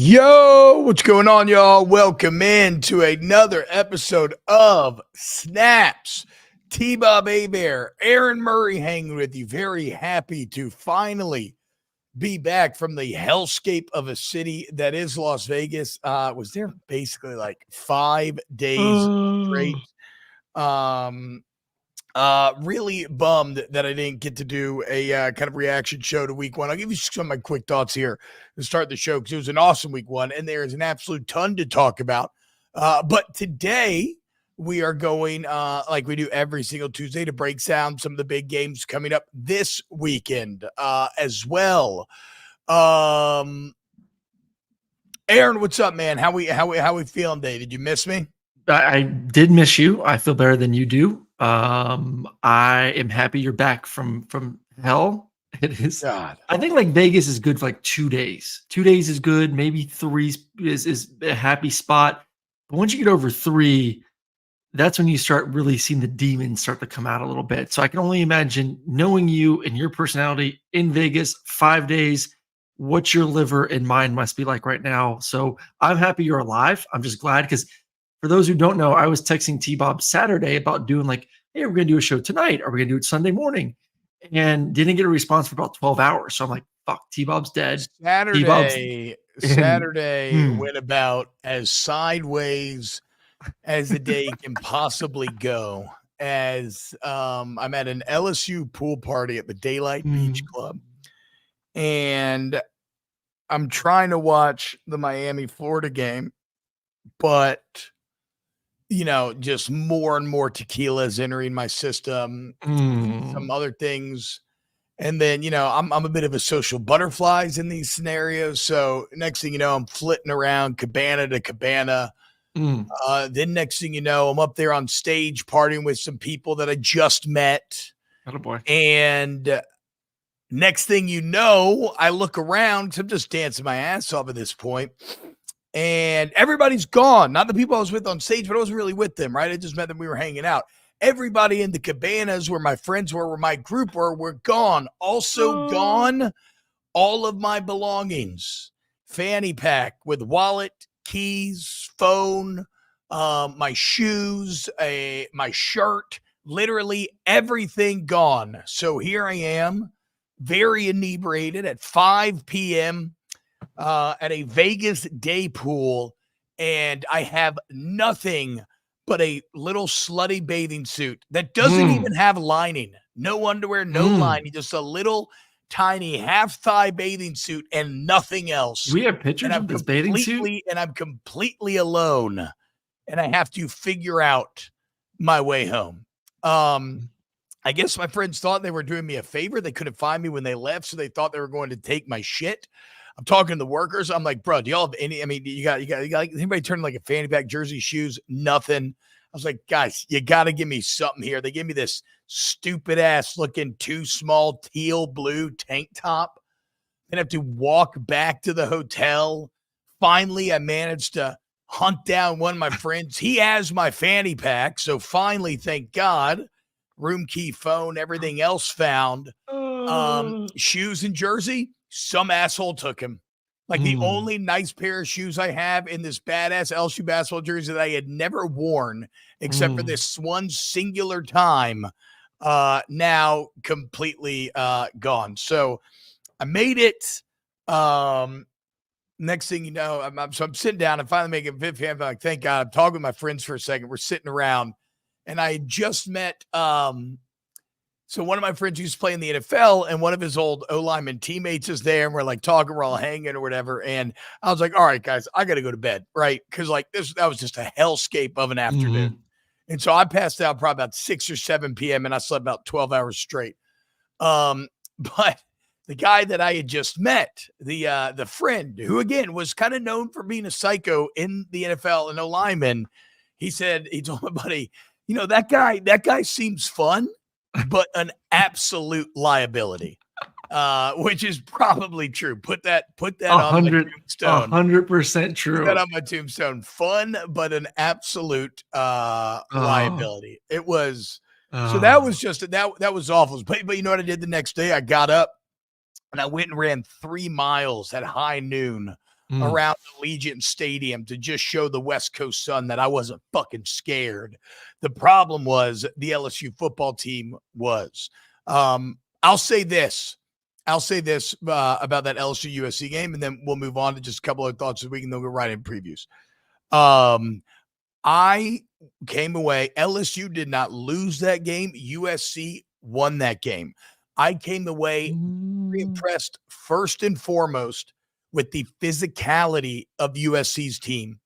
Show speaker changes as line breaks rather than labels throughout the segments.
Yo, what's going on, y'all? Welcome in to another episode of Snaps. TBob A-Bear, Aaron Murray hanging with you. Very happy to finally be back from the hellscape of a city that is Las Vegas. Was there basically like 5 days straight. Really bummed that I didn't get to do a kind of reaction show to week one. I'll give you some of my quick thoughts here to start the show because it was an awesome week one, and there is an absolute ton to talk about. But today we are going, like we do every single Tuesday, to break down some of the big games coming up this weekend as well. Aaron, what's up, man? How we feeling today? Did you miss me?
I did miss you. I feel better than you do. I am happy you're back from hell. It is.
God.
I think like Vegas is good for like 2 days. 2 days is good. Maybe 3 is a happy spot. But once you get over 3, that's when you start really seeing the demons start to come out a little bit. So I can only imagine knowing you and your personality in Vegas 5 days, what your liver and mind must be like right now. So I'm happy you're alive. I'm just glad because for those who don't know, I was texting TBob Saturday about doing like, hey, we're going to do a show tonight. Are we going to do it Sunday morning? And didn't get a response for about 12 hours. So I'm like, fuck, TBob's dead.
Saturday went about as sideways as the day can possibly go. As I'm at an LSU pool party at the Daylight Beach Club, and I'm trying to watch the Miami-Florida game, but just more and more tequila is entering my system, some other things. And then, I'm a bit of a social butterflies in these scenarios. So next thing you know, I'm flitting around cabana to cabana. Then next thing you know, I'm up there on stage partying with some people that I just met.
Oh boy.
And next thing you know, I look around because I'm just dancing my ass off at this point. And everybody's gone. Not the people I was with on stage, but I wasn't really with them, right? I just met them. We were hanging out. Everybody in the cabanas where my friends were, where my group were gone. Also gone, all of my belongings. Fanny pack with wallet, keys, phone, my shoes, my shirt, literally everything gone. So here I am, very inebriated at 5 p.m., at a Vegas day pool, and I have nothing but a little slutty bathing suit that doesn't even have lining. No underwear, no lining, just a little tiny half-thigh bathing suit and nothing else.
Do we have pictures of this bathing suit?
And I'm completely alone, and I have to figure out my way home. I guess my friends thought they were doing me a favor. They couldn't find me when they left, so they thought they were going to take my shit. I'm talking to the workers. I'm like, bro, do y'all have any? I mean, you got anybody turning like a fanny pack, jersey, shoes? Nothing. I was like, guys, you got to give me something here. They gave me this stupid ass looking too small teal blue tank top. Then I have to walk back to the hotel. Finally, I managed to hunt down one of my friends. He has my fanny pack. So finally, thank God, room key, phone, everything else found. Shoes and jersey. Some asshole took him. Like the only nice pair of shoes I have in this badass LSU basketball jersey that I had never worn except for this one singular time, now completely gone. So I made it. Next thing you know, I'm sitting down and finally making 50. I'm like, thank God. I'm talking with my friends for a second. We're sitting around, and I had just met so one of my friends used to play in the NFL, and one of his old O-lineman teammates is there, and we're like talking, we're all hanging or whatever. And I was like, all right, guys, I got to go to bed, right? Because like that was just a hellscape of an afternoon. And so I passed out probably about 6 or 7 p.m. and I slept about 12 hours straight. But the guy that I had just met, the friend who again was kind of known for being a psycho in the NFL and O-lineman, he told my buddy, that guy seems fun, but an absolute liability, which is probably true. Put that on my tombstone.
100% true.
Put that on my tombstone. Fun, but an absolute liability. It was. So that was just that was awful. But you know what I did the next day? I got up and I went and ran 3 miles at high noon
Mm.
around Allegiant Stadium to just show the West Coast sun that I wasn't fucking scared. The problem was the LSU football team was. I'll say this. I'll say this about that LSU USC game, and then we'll move on to just a couple of thoughts this week, and then we'll go right in previews. I came away. LSU did not lose that game. USC won that game. I came away very impressed, first and foremost, with the physicality of USC's team.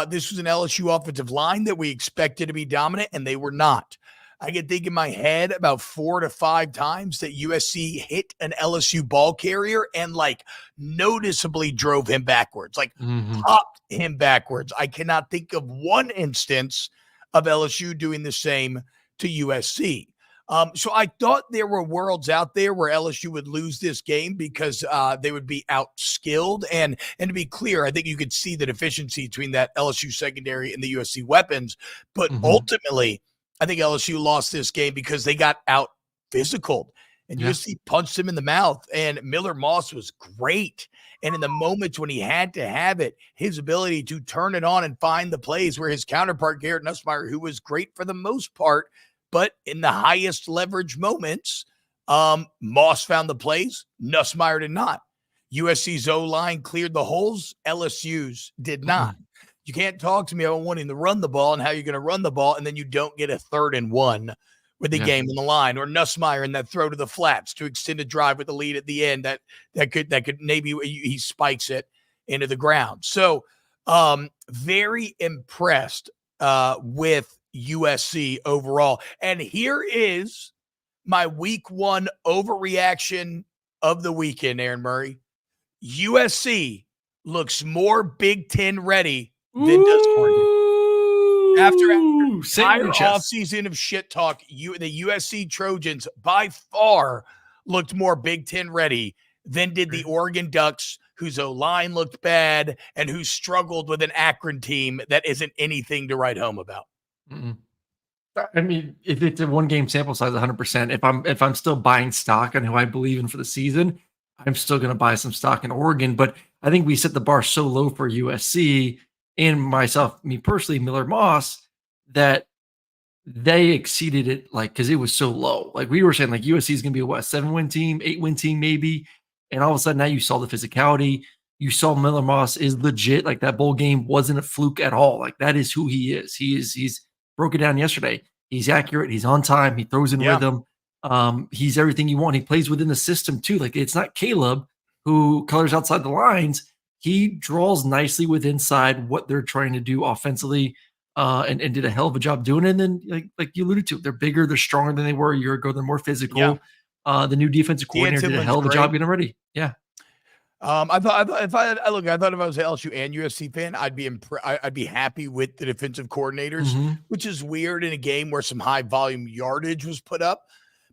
This was an LSU offensive line that we expected to be dominant, and they were not. I can think in my head about 4 to 5 times that USC hit an LSU ball carrier and like noticeably drove him backwards, like popped him backwards. I cannot think of one instance of LSU doing the same to USC. So I thought there were worlds out there where LSU would lose this game because they would be outskilled. And to be clear, I think you could see the deficiency between that LSU secondary and the USC weapons. But ultimately, I think LSU lost this game because they got out physical. And USC punched him in the mouth. And Miller Moss was great. And in the moments when he had to have it, his ability to turn it on and find the plays where his counterpart, Garrett Nussmeier, who was great for the most part, but in the highest leverage moments, Moss found the plays. Nussmeier did not. USC's O-line cleared the holes. LSU's did not. You can't talk to me about wanting to run the ball and how you're going to run the ball, and then you don't get a 3rd and 1 with the game on the line, or Nussmeier in that throw to the flats to extend a drive with the lead at the end that could maybe he spikes it into the ground. So very impressed with USC overall. And here is my week 1 overreaction of the weekend, Aaron Murray. USC looks more Big Ten ready than does Oregon. After an entire offseason of shit talk, the USC Trojans by far looked more Big Ten ready than did the Oregon Ducks, whose O-line looked bad and who struggled with an Akron team that isn't anything to write home about.
I mean, if it's a 1-game sample size, 100%. If I'm still buying stock on who I believe in for the season, I'm still going to buy some stock in Oregon. But I think we set the bar so low for USC and me personally, Miller Moss, that they exceeded it, like, because it was so low. Like we were saying, like USC is going to be a 7-win team, 8-win team maybe, and all of a sudden now you saw the physicality. You saw Miller Moss is legit. Like that bowl game wasn't a fluke at all. Like that is who he is. He's broke it down yesterday. He's accurate. He's on time. He throws in rhythm. He's everything you want. He plays within the system too. Like it's not Caleb who colors outside the lines. He draws nicely with inside what they're trying to do offensively, and did a hell of a job doing it. And then, like you alluded to, they're bigger, they're stronger than they were a year ago. They're more physical. The new defensive coordinator did a hell of a job getting ready.
I thought if I was an LSU and USC fan, I'd be happy with the defensive coordinators, which is weird in a game where some high volume yardage was put up.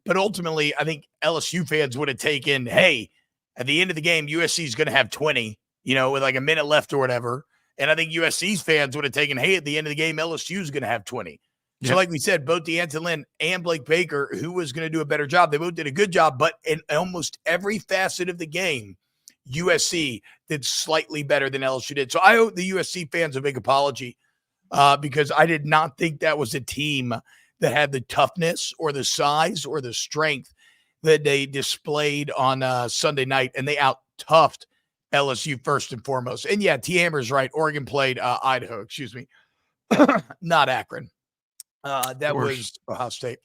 But ultimately, I think LSU fans would have taken, hey, at the end of the game, USC is going to have 20, with like a minute left or whatever. And I think USC's fans would have taken, hey, at the end of the game, LSU is going to have 20. So like we said, both DeAnton Lynn and Blake Baker, who was going to do a better job, they both did a good job. But in almost every facet of the game, USC did slightly better than LSU did. So I owe the USC fans a big apology because I did not think that was a team that had the toughness or the size or the strength that they displayed on Sunday night, and they out-toughed LSU first and foremost. And yeah, T. Hammer's right. Oregon played Idaho, not Akron. That was Ohio State.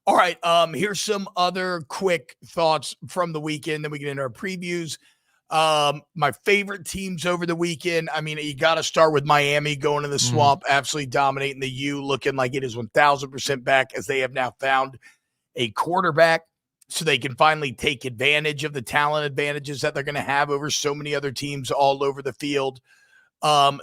All right, here's some other quick thoughts from the weekend. Then we get into our previews. My favorite teams over the weekend. I mean, you got to start with Miami going to the swamp, absolutely dominating the U, looking like it is 1,000% back as they have now found a quarterback so they can finally take advantage of the talent advantages that they're going to have over so many other teams all over the field.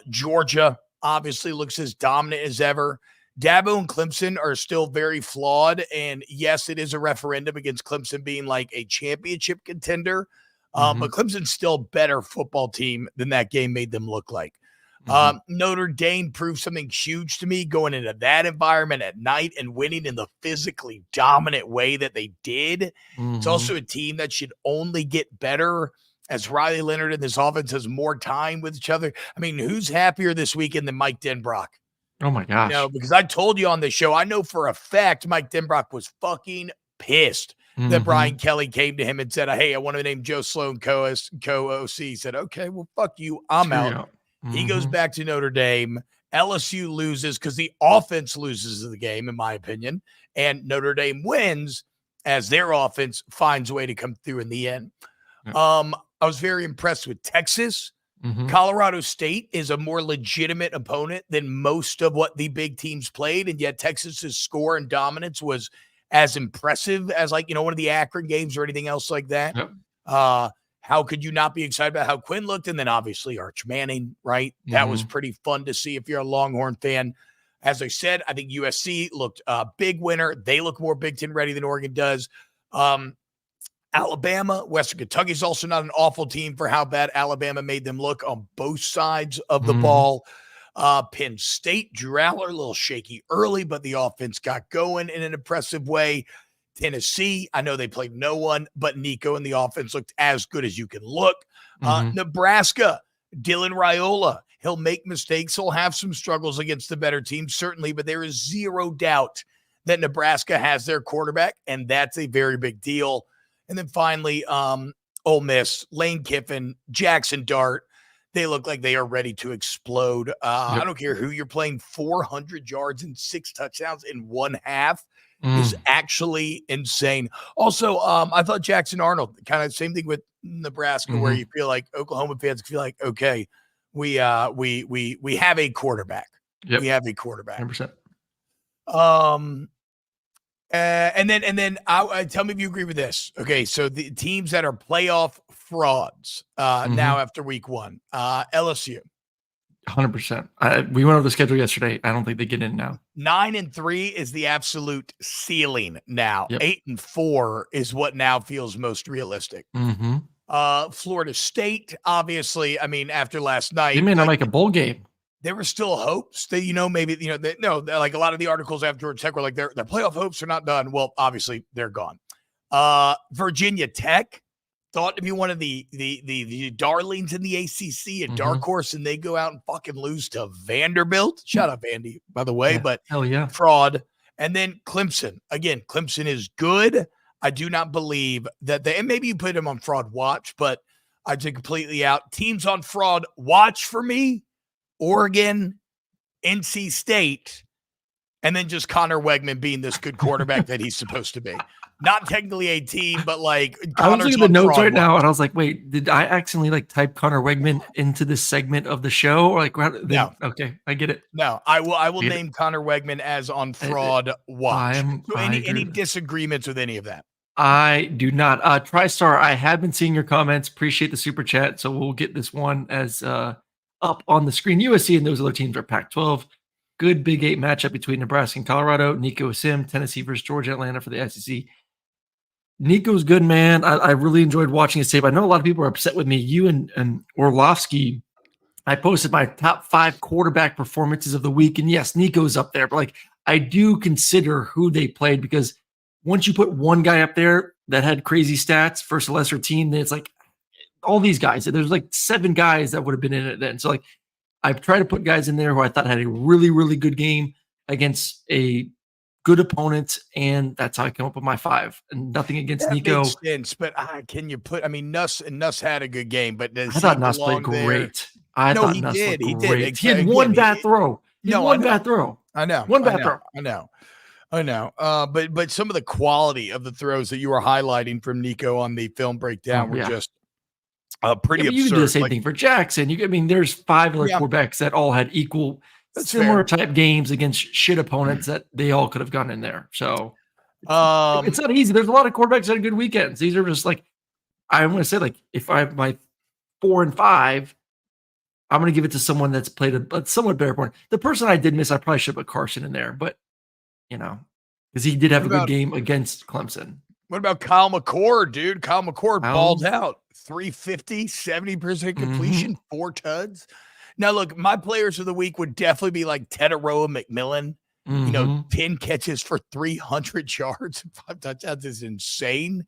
Georgia obviously looks as dominant as ever. Dabo and Clemson are still very flawed. And yes, it is a referendum against Clemson being like a championship contender. But Clemson's still a better football team than that game made them look like. Notre Dame proved something huge to me going into that environment at night and winning in the physically dominant way that they did. It's also a team that should only get better as Riley Leonard and this offense has more time with each other. I mean, who's happier this weekend than Mike Denbrock?
Oh my gosh.
Because I told you on the show, I know for a fact Mike Denbrock was fucking pissed that Brian Kelly came to him and said, hey, I want to name Joe Sloan co-OC. He said, okay, well, fuck you. I'm out. He goes back to Notre Dame. LSU loses because the offense loses the game, in my opinion, and Notre Dame wins as their offense finds a way to come through in the end. I was very impressed with Texas. Colorado State is a more legitimate opponent than most of what the big teams played, and yet Texas's score and dominance was as impressive as one of the Akron games or anything else like that. How could you not be excited about how Quinn looked? And then obviously Arch Manning, right? That was pretty fun to see if you're a Longhorn fan. As I said, I think USC looked a big winner. They look more Big Ten ready than Oregon does. Alabama, Western Kentucky is also not an awful team for how bad Alabama made them look on both sides of the ball. Penn State, Drew Aller, a little shaky early, but the offense got going in an impressive way. Tennessee, I know they played no one, but Nico and the offense looked as good as you can look. Nebraska, Dylan Raiola, he'll make mistakes. He'll have some struggles against the better teams, certainly, but there is zero doubt that Nebraska has their quarterback, and that's a very big deal. And then finally, Ole Miss, Lane Kiffin, Jackson Dart, they look like they are ready to explode. I don't care who you're playing. 400 yards and 6 touchdowns in one half is actually insane. Also, I thought Jackson Arnold, kind of same thing with Nebraska, where you feel like Oklahoma fans feel like, okay, we have a quarterback. We have a quarterback.
100%.
And then I tell me if you agree with this. Okay, so the teams that are playoff frauds now after week 1, LSU.
100%. We went over the schedule yesterday. I don't think they get in now.
9-3 is the absolute ceiling now. 8-4 is what now feels most realistic. Florida State, obviously, I mean, after last night,
they may not make a bowl game.
There were still hopes that, maybe, like a lot of the articles after Georgia Tech were like, their playoff hopes are not done. Well, obviously they're gone. Virginia Tech, thought to be one of the darlings in the ACC, a dark horse, and they go out and fucking lose to Vanderbilt. Shout out Vandy, by the way, but
hell yeah,
fraud. And then Clemson. Again, Clemson is good. I do not believe that and maybe you put them on fraud watch, but I took completely out. Teams on fraud watch for me. Oregon, NC State, and then just Connor Wegman being this good quarterback that he's supposed to be. Not technically a team, but like
I was looking at the notes right now, and I was like, "Wait, did I accidentally type Connor Wegman into this segment of the show?" Or no, okay, I get it.
No, I will name Connor Wegman as on fraud watch. So any disagreements with any of that?
I do not. TriStar, I have been seeing your comments. Appreciate the super chat. So we'll get this one as up on the screen. USC and those other teams are Pac-12. Good Big 8 matchup between Nebraska and Colorado. Nico Sim, Tennessee versus Georgia, Atlanta for the SEC. Nico's good, man. I really enjoyed watching his tape. I know a lot of people are upset with me. You and Orlovsky, I posted my top 5 quarterback performances of the week. And yes, Nico's up there. But I do consider who they played, because once you put one guy up there that had crazy stats versus a lesser team, then it's like all these guys. There's 7 guys that would have been in it then. So I've tried to put guys in there who I thought had a really, really good game against a good opponent, and that's how I come up with my 5. And nothing against Nico.
Makes sense, but can you put? I mean, Nuss had a good game, but
I thought Nuss played great.
He did. He did.
He had one bad throw. Bad throw.
I know.
One bad throw.
I know. But some of the quality of the throws that you were highlighting from Nico on the film breakdown were just pretty absurd.
You can do the same thing for Jackson. There's 5 other quarterbacks that all had similar type games against shit opponents that they all could have gone in there. So it's not easy. There's a lot of quarterbacks that had good weekends. These are just I want to say if I have my 4 and 5, I'm going to give it to someone that's played a somewhat better point. The person I did miss, I probably should have put Carson in there, but because he did have a good game against Clemson.
What about Kyle McCord, dude? Kyle McCord balled out. 350, 70% completion, 4 tuds. Now, look, my players of the week would definitely be like Tetaroa McMillan. 10 catches for 300 yards and 5 touchdowns is insane.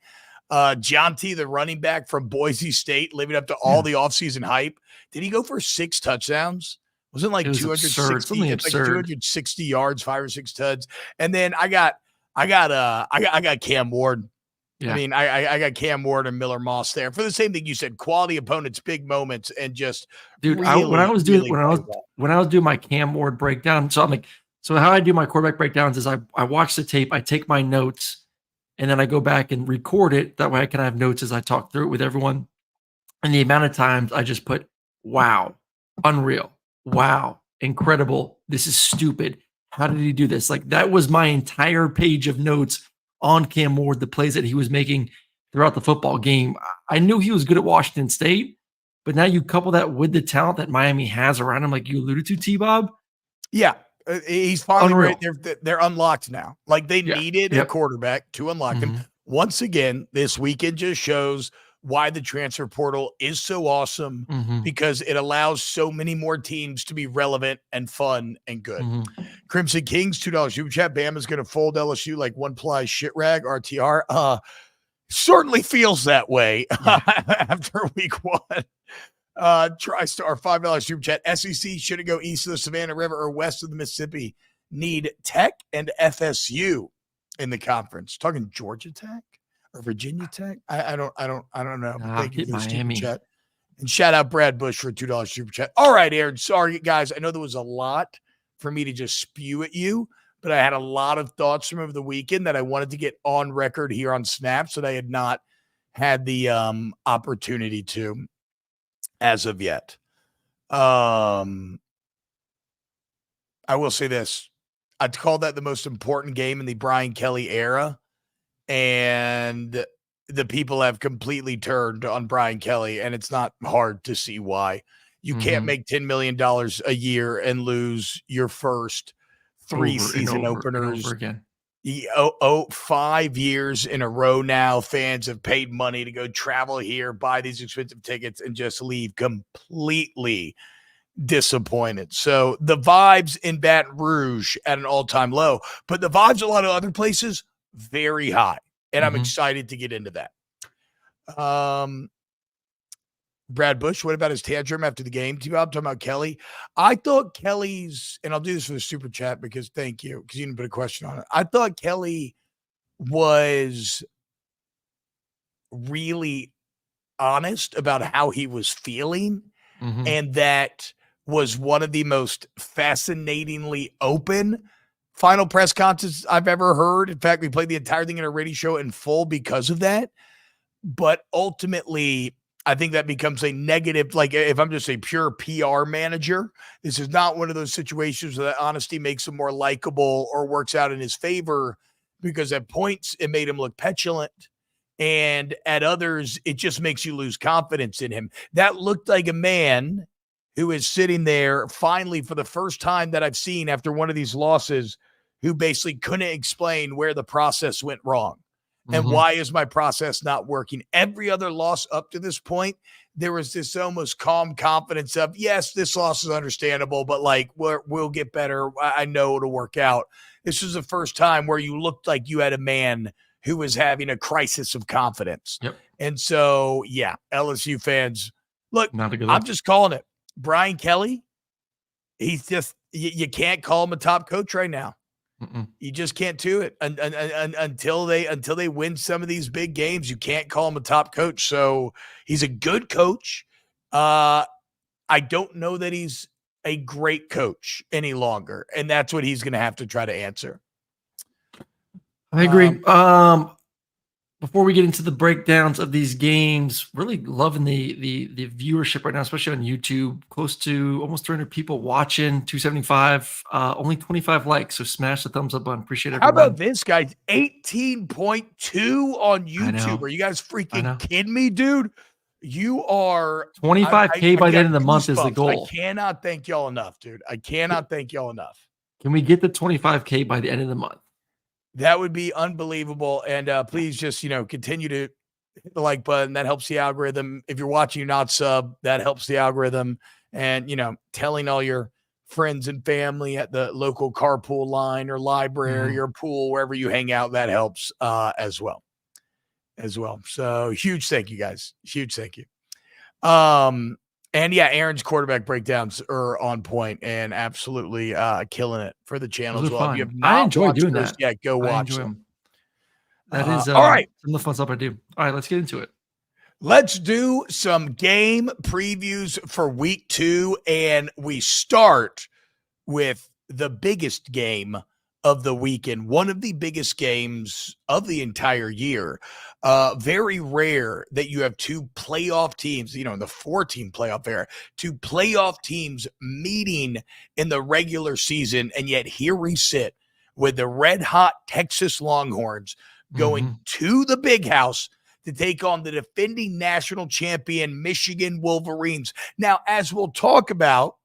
Jonty, the running back from Boise State, living up to all the offseason hype. Did he go for 6 touchdowns? Wasn't
It
like
was absurd.
260,
Something
it's like
absurd.
260 yards, 5 or 6 tuds. And then I got Cam Ward. I
Yeah.
mean, I got Cam Ward and Miller Moss there for the same thing you said, quality opponents, big moments, and just
Dude, when I was doing my Cam Ward breakdown, so I'm like, so how I do my quarterback breakdowns is I watch the tape, I take my notes, and then I go back and record it. That way I can have notes as I talk through it with everyone. And the amount of times I just put, wow, unreal, wow, incredible, this is stupid. How did he do this? Like that was my entire page of notes on Cam Ward, the plays that he was making throughout the football game. I knew he was good at Washington State, but now you couple that with the talent that Miami has around him, like you alluded to, TBob.
Yeah, he's finally
Unreal.
they're unlocked now. Like they needed a quarterback to unlock him. Once again, this weekend just shows why the transfer portal is so awesome because it allows so many more teams to be relevant and fun and good. Crimson Kings, $2 super chat. Bama's going to fold LSU like one ply shit rag. RTR certainly feels that way after week 1. TriStar, $5 super chat. SEC should it go east of the Savannah River or west of the Mississippi? Need Tech and FSU in the conference. Talking Georgia Tech or Virginia Tech? I don't know. Thank you for the super chat. And shout out Brad Bush for a $2 super chat. All right, Aaron. Sorry, guys. I know there was a lot for me to just spew at you, but I had a lot of thoughts from over the weekend that I wanted to get on record here on Snaps that I had not had the opportunity to as of yet. I will say this. I'd call that the most important game in the Brian Kelly era. And the people have completely turned on Brian Kelly, and it's not hard to see why. You can't make $10 million a year and lose your first 3 season openers.
Again.
5 years in a row now. Fans have paid money to go travel here, buy these expensive tickets, and just leave completely disappointed. So the vibes in Baton Rouge at an all-time low, but the vibes a lot of other places very high. And I'm excited to get into that. Brad Bush, what about his tantrum after the game? TBob talking about Kelly. I thought Kelly's, and I'll do this for the super chat because thank you, because you didn't put a question on it. I thought Kelly was really honest about how he was feeling. And that was one of the most fascinatingly open final press conferences I've ever heard. In fact, we played the entire thing in a radio show in full because of that. But ultimately, I think that becomes a negative. Like if I'm just a pure PR manager, this is not one of those situations where that honesty makes him more likable or works out in his favor, because at points it made him look petulant. And at others, it just makes you lose confidence in him. That looked like a man who is sitting there finally for the first time that I've seen after one of these losses, who basically couldn't explain where the process went wrong. And why is my process not working? Every other loss up to this point, there was this almost calm confidence of, yes, this loss is understandable, but like we'll get better. I know it'll work out. This was the first time where you looked like you had a man who was having a crisis of confidence. And so, yeah, LSU fans, look, I'm just calling it. Brian Kelly, he's just, you can't call him a top coach right now. You just can't do it until they win some of these big games. You can't call him a top coach. So he's a good coach. I don't know that he's a great coach any longer, and that's what he's going to have to try to answer.
I agree. Before we get into the breakdowns of these games, really loving the viewership right now, especially on YouTube. Close to almost 300 people watching, 275, only 25 likes. So smash the thumbs up button. Appreciate it.
How about this, guys? 18.2 on YouTube. Are you guys freaking kidding me, dude? You are
25K by the end of the month is the goal.
I cannot thank y'all enough, dude. I cannot thank y'all enough.
Can we get the 25K by the end of the month?
That would be unbelievable. And please just, continue to hit the like button. That helps the algorithm. If you're watching, you're not sub, that helps the algorithm. And, telling all your friends and family at the local carpool line or library or pool, wherever you hang out, that helps as well. as well. So huge thank you, guys. Huge thank you. And yeah, Aaron's quarterback breakdowns are on point and absolutely killing it for the channel
Those
as
are
well. If you
fun.
have
I
not
enjoy
watched
doing
those
that.
yet, go
I
watch
enjoy
them.
them. That is
All right.
some of the fun stuff I do. All right, let's get into it.
Let's do some game previews for week 2, and we start with the biggest game of the weekend, one of the biggest games of the entire year. Very rare that you have two playoff teams, in the 4-team playoff era, two playoff teams meeting in the regular season, and yet here we sit with the red-hot Texas Longhorns going to the Big House to take on the defending national champion Michigan Wolverines. Now, as we'll talk about,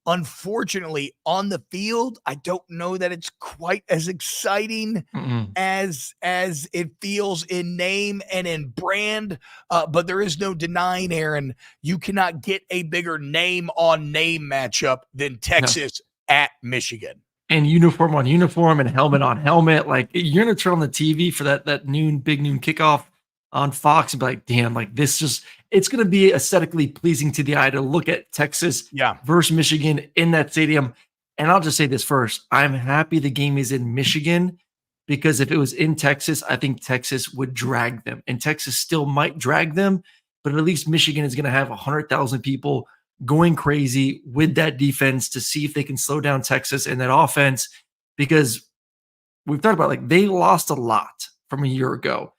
unfortunately, on the field, I don't know that it's quite as exciting as it feels in name and in brand. But there is no denying, Aaron, you cannot get a bigger name on name matchup than Texas at Michigan.
And uniform on uniform and helmet on helmet. Like, you're gonna turn on the TV for that big noon kickoff on Fox and be like, damn, like it's gonna be aesthetically pleasing to the eye to look at Texas versus Michigan in that stadium. And I'll just say this first. I'm happy the game is in Michigan, because if it was in Texas, I think Texas would drag them. And Texas still might drag them, but at least Michigan is gonna have 100,000 people going crazy with that defense to see if they can slow down Texas and that offense, because we've talked about, like, they lost a lot from a year ago.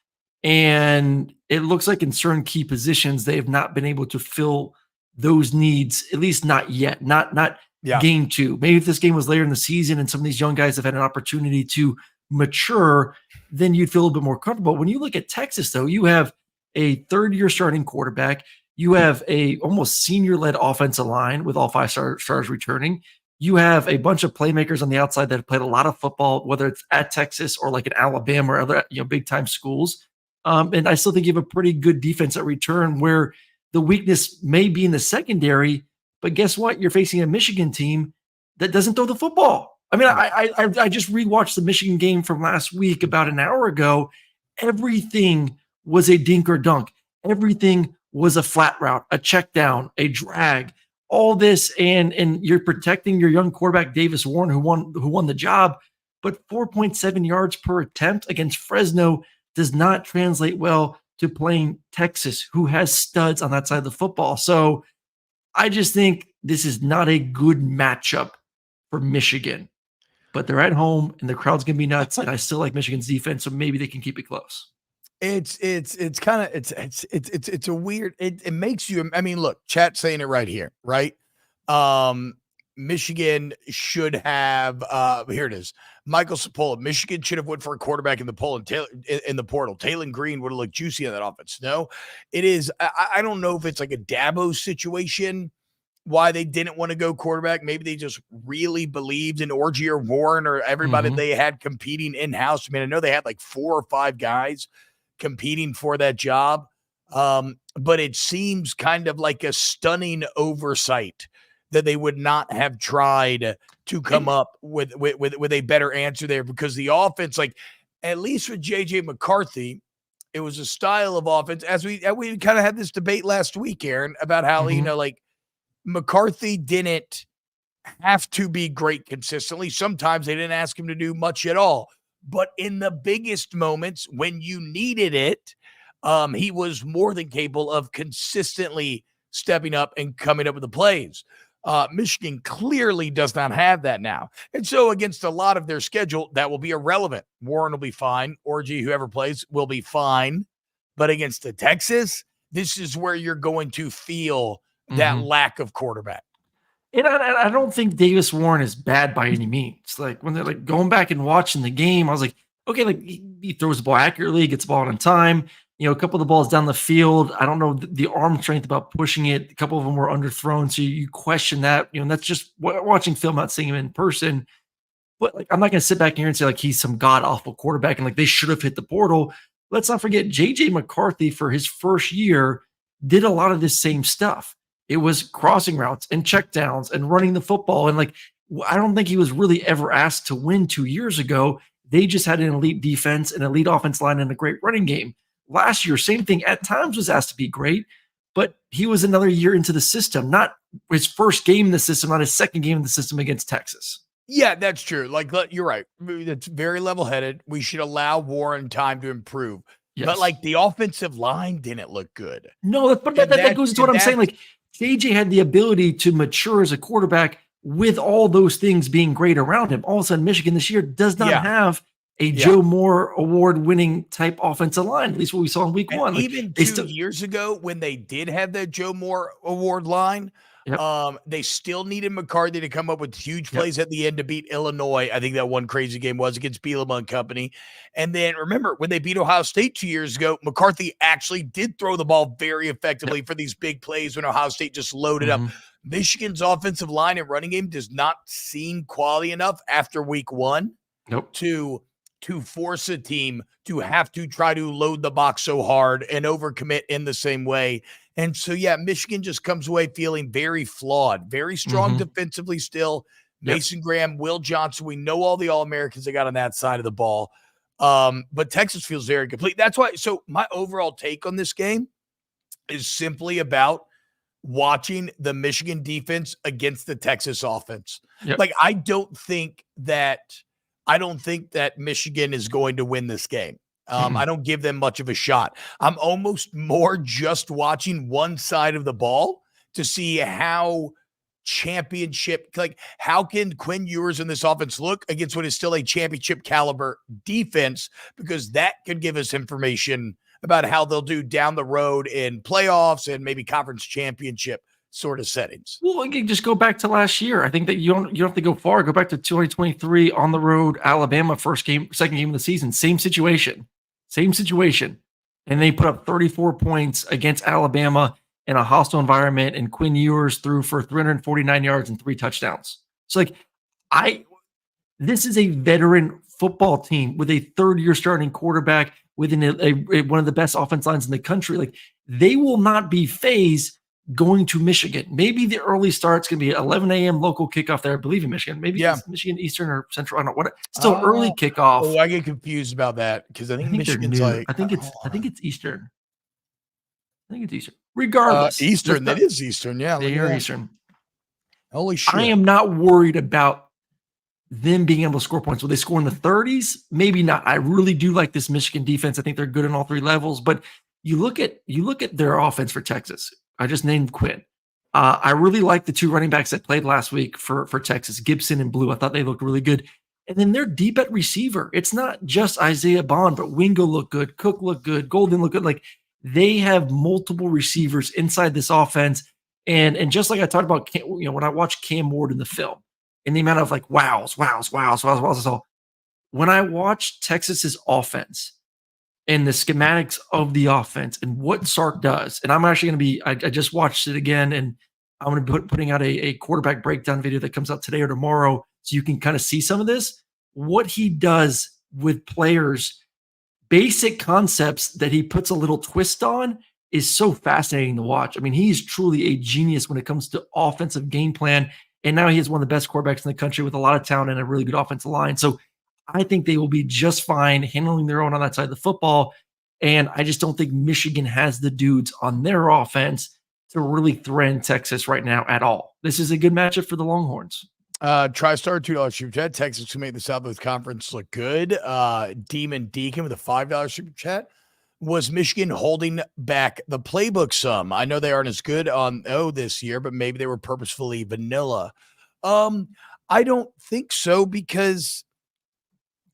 And it looks like in certain key positions, they have not been able to fill those needs, at least not yet, not game 2. Maybe if this game was later in the season and some of these young guys have had an opportunity to mature, then you'd feel a little bit more comfortable. When you look at Texas, though, you have a third-year starting quarterback. You have a almost senior-led offensive line with all 5 stars returning. You have a bunch of playmakers on the outside that have played a lot of football, whether it's at Texas or like in Alabama or other big-time schools. And I still think you have a pretty good defense at return, where the weakness may be in the secondary. But guess what? You're facing a Michigan team that doesn't throw the football. I mean, I just rewatched the Michigan game from last week about an hour ago. Everything was a dink or dunk. Everything was a flat route, a check down, a drag, all this, and you're protecting your young quarterback, Davis Warren, who won the job. But 4.7 yards per attempt against Fresno does not translate well to playing Texas, who has studs on that side of the football. So I just think this is not a good matchup for Michigan. But they're at home and the crowd's gonna be nuts. And I still like Michigan's defense, so maybe they can keep it close.
It's kind of it's a weird, it makes you, I mean, look, chat saying it right here, right? Michigan should have here it is. Michael Sapola, Michigan should have went for a quarterback in the poll and in the portal. Taylor Green would have looked juicy on that offense. No, it is. I don't know if it's like a Dabo situation, why they didn't want to go quarterback. Maybe they just really believed in Orgy or Warren or everybody they had competing in-house. I mean, I know they had like 4 or 5 guys competing for that job. But it seems kind of like a stunning oversight that they would not have tried to come up with a better answer there, because the offense, like, at least with JJ McCarthy, it was a style of offense, as we kind of had this debate last week, Aaron, about how, like, McCarthy didn't have to be great consistently. Sometimes they didn't ask him to do much at all. But in the biggest moments when you needed it, he was more than capable of consistently stepping up and coming up with the plays. Michigan clearly does not have that now. And so against a lot of their schedule, that will be irrelevant. Warren will be fine. Orgy, whoever plays, will be fine. But against the Texas, this is where you're going to feel that lack of quarterback.
And I don't think Davis Warren is bad by any means. Like, when they're like going back and watching the game, I was like, okay, like, he throws the ball accurately, gets the ball on time. A couple of the balls down the field, I don't know the arm strength about pushing it. A couple of them were underthrown, so you question that. And that's just watching film, not seeing him in person. But, like, I'm not going to sit back here and say, like, he's some god awful quarterback and like they should have hit the portal. Let's not forget JJ McCarthy, for his first year, did a lot of this same stuff. It was crossing routes and checkdowns and running the football. And, like, I don't think he was really ever asked to win 2 years ago. They just had an elite defense, an elite offense line, and a great running game. last year, same thing, at times was asked to be great, but he was another year into the system, not his first game in the system, not his second game in the system against Texas.
Yeah, that's true. Like, you're right. It's very level-headed. We should allow Warren time to improve. But,
Yes.
like, the offensive line didn't look good.
No, but that goes into what I'm saying. Like, JJ had the ability to mature as a quarterback with all those things being great around him. All of a sudden, Michigan this year does not have a Joe Moore award-winning type offensive line, at least what we saw in week one. Like,
even 2 years ago, when they did have that Joe Moore award line, they still needed McCarthy to come up with huge plays at the end to beat Illinois. I think that one crazy game was against Bielema and company. And then remember, when they beat Ohio State 2 years ago, McCarthy actually did throw the ball very effectively for these big plays when Ohio State just loaded up. Michigan's offensive line and running game does not seem quality enough after week one to force a team to have to try to load the box so hard and overcommit in the same way. And so, Michigan just comes away feeling very flawed, very strong defensively still. Mason Graham, Will Johnson, we know all the All-Americans they got on that side of the ball. But Texas feels very complete. That's why. So my overall take on this game is simply about watching the Michigan defense against the Texas offense. Like, I don't think that Michigan is going to win this game. I don't give them much of a shot. I'm almost more just watching one side of the ball to see how how can Quinn Ewers in this offense look against what is still a championship caliber defense, because that could give us information about how they'll do down the road in playoffs and maybe conference championship sort of settings.
Well, again, just go back to last year. I think that you don't have to go far. Go back to 2023 on the road, Alabama, second game of the season, same situation. And they put up 34 points against Alabama in a hostile environment, and Quinn Ewers threw for 349 yards and 3 touchdowns. So, this is a veteran football team with a third-year starting quarterback within one of the best offense lines in the country. Like, they will not be phased going to Michigan. Maybe the early start's going to be 11 a.m. local kickoff there, I believe, in Michigan. Maybe it's Michigan Eastern or Central. I don't know what. Still early kickoff.
Oh, I get confused about that because I think Michigan's like.
I think it's Eastern. Regardless,
Eastern. That is Eastern. Yeah,
they are Eastern.
Holy shit!
I am not worried about them being able to score points. Will they score in the 30s? Maybe not. I really do like this Michigan defense. I think they're good on all 3 levels. But you look at their offense for Texas. I just named Quinn. I really like the 2 running backs that played last week for Texas, Gibson and Blue. I thought they looked really good. And then they're deep at receiver. It's not just Isaiah Bond, but Wingo looked good, Cook looked good, Golden looked good. Like, they have multiple receivers inside this offense. And just like I talked about, when I watched Cam Ward in the film, and the amount of wows. When I watched Texas's offense and the schematics of the offense and what Sark does, and I'm actually going to be, I just watched it again, and I'm going to be putting out a quarterback breakdown video that comes out today or tomorrow, so you can kind of see some of this. What he does with players, basic concepts that he puts a little twist on, is so fascinating to watch. I mean, he's truly a genius when it comes to offensive game plan. And now he is one of the best quarterbacks in the country with a lot of talent and a really good offensive line. So I think they will be just fine handling their own on that side of the football. And I just don't think Michigan has the dudes on their offense to really threaten Texas right now at all. This is a good matchup for the Longhorns.
TriStar $2 super chat. Texas to make the Southwest Conference look good. Demon Deacon with a $5 super chat. Was Michigan holding back the playbook some? I know they aren't as good on this year, but maybe they were purposefully vanilla. I don't think so, because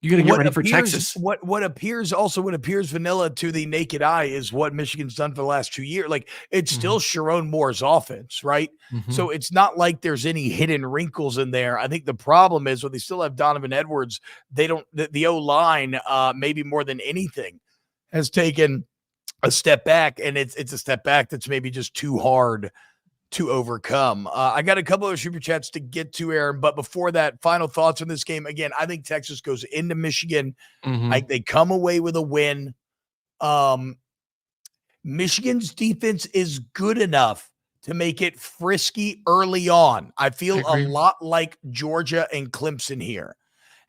you're going to get ready for Texas.
What appears vanilla to the naked eye is what Michigan's done for the last 2 years. Like, it's still Sharon Moore's offense, right? So it's not like there's any hidden wrinkles in there. I think the problem is when they still have Donovan Edwards, the O-line, maybe more than anything, has taken a step back, and it's a step back that's maybe just too hard to overcome. I got a couple of super chats to get to, Aaron, but before that, final thoughts on this game. Again, I think Texas goes into Michigan. They come away with a win. Michigan's defense is good enough to make it frisky early on. I feel a lot like Georgia and Clemson here.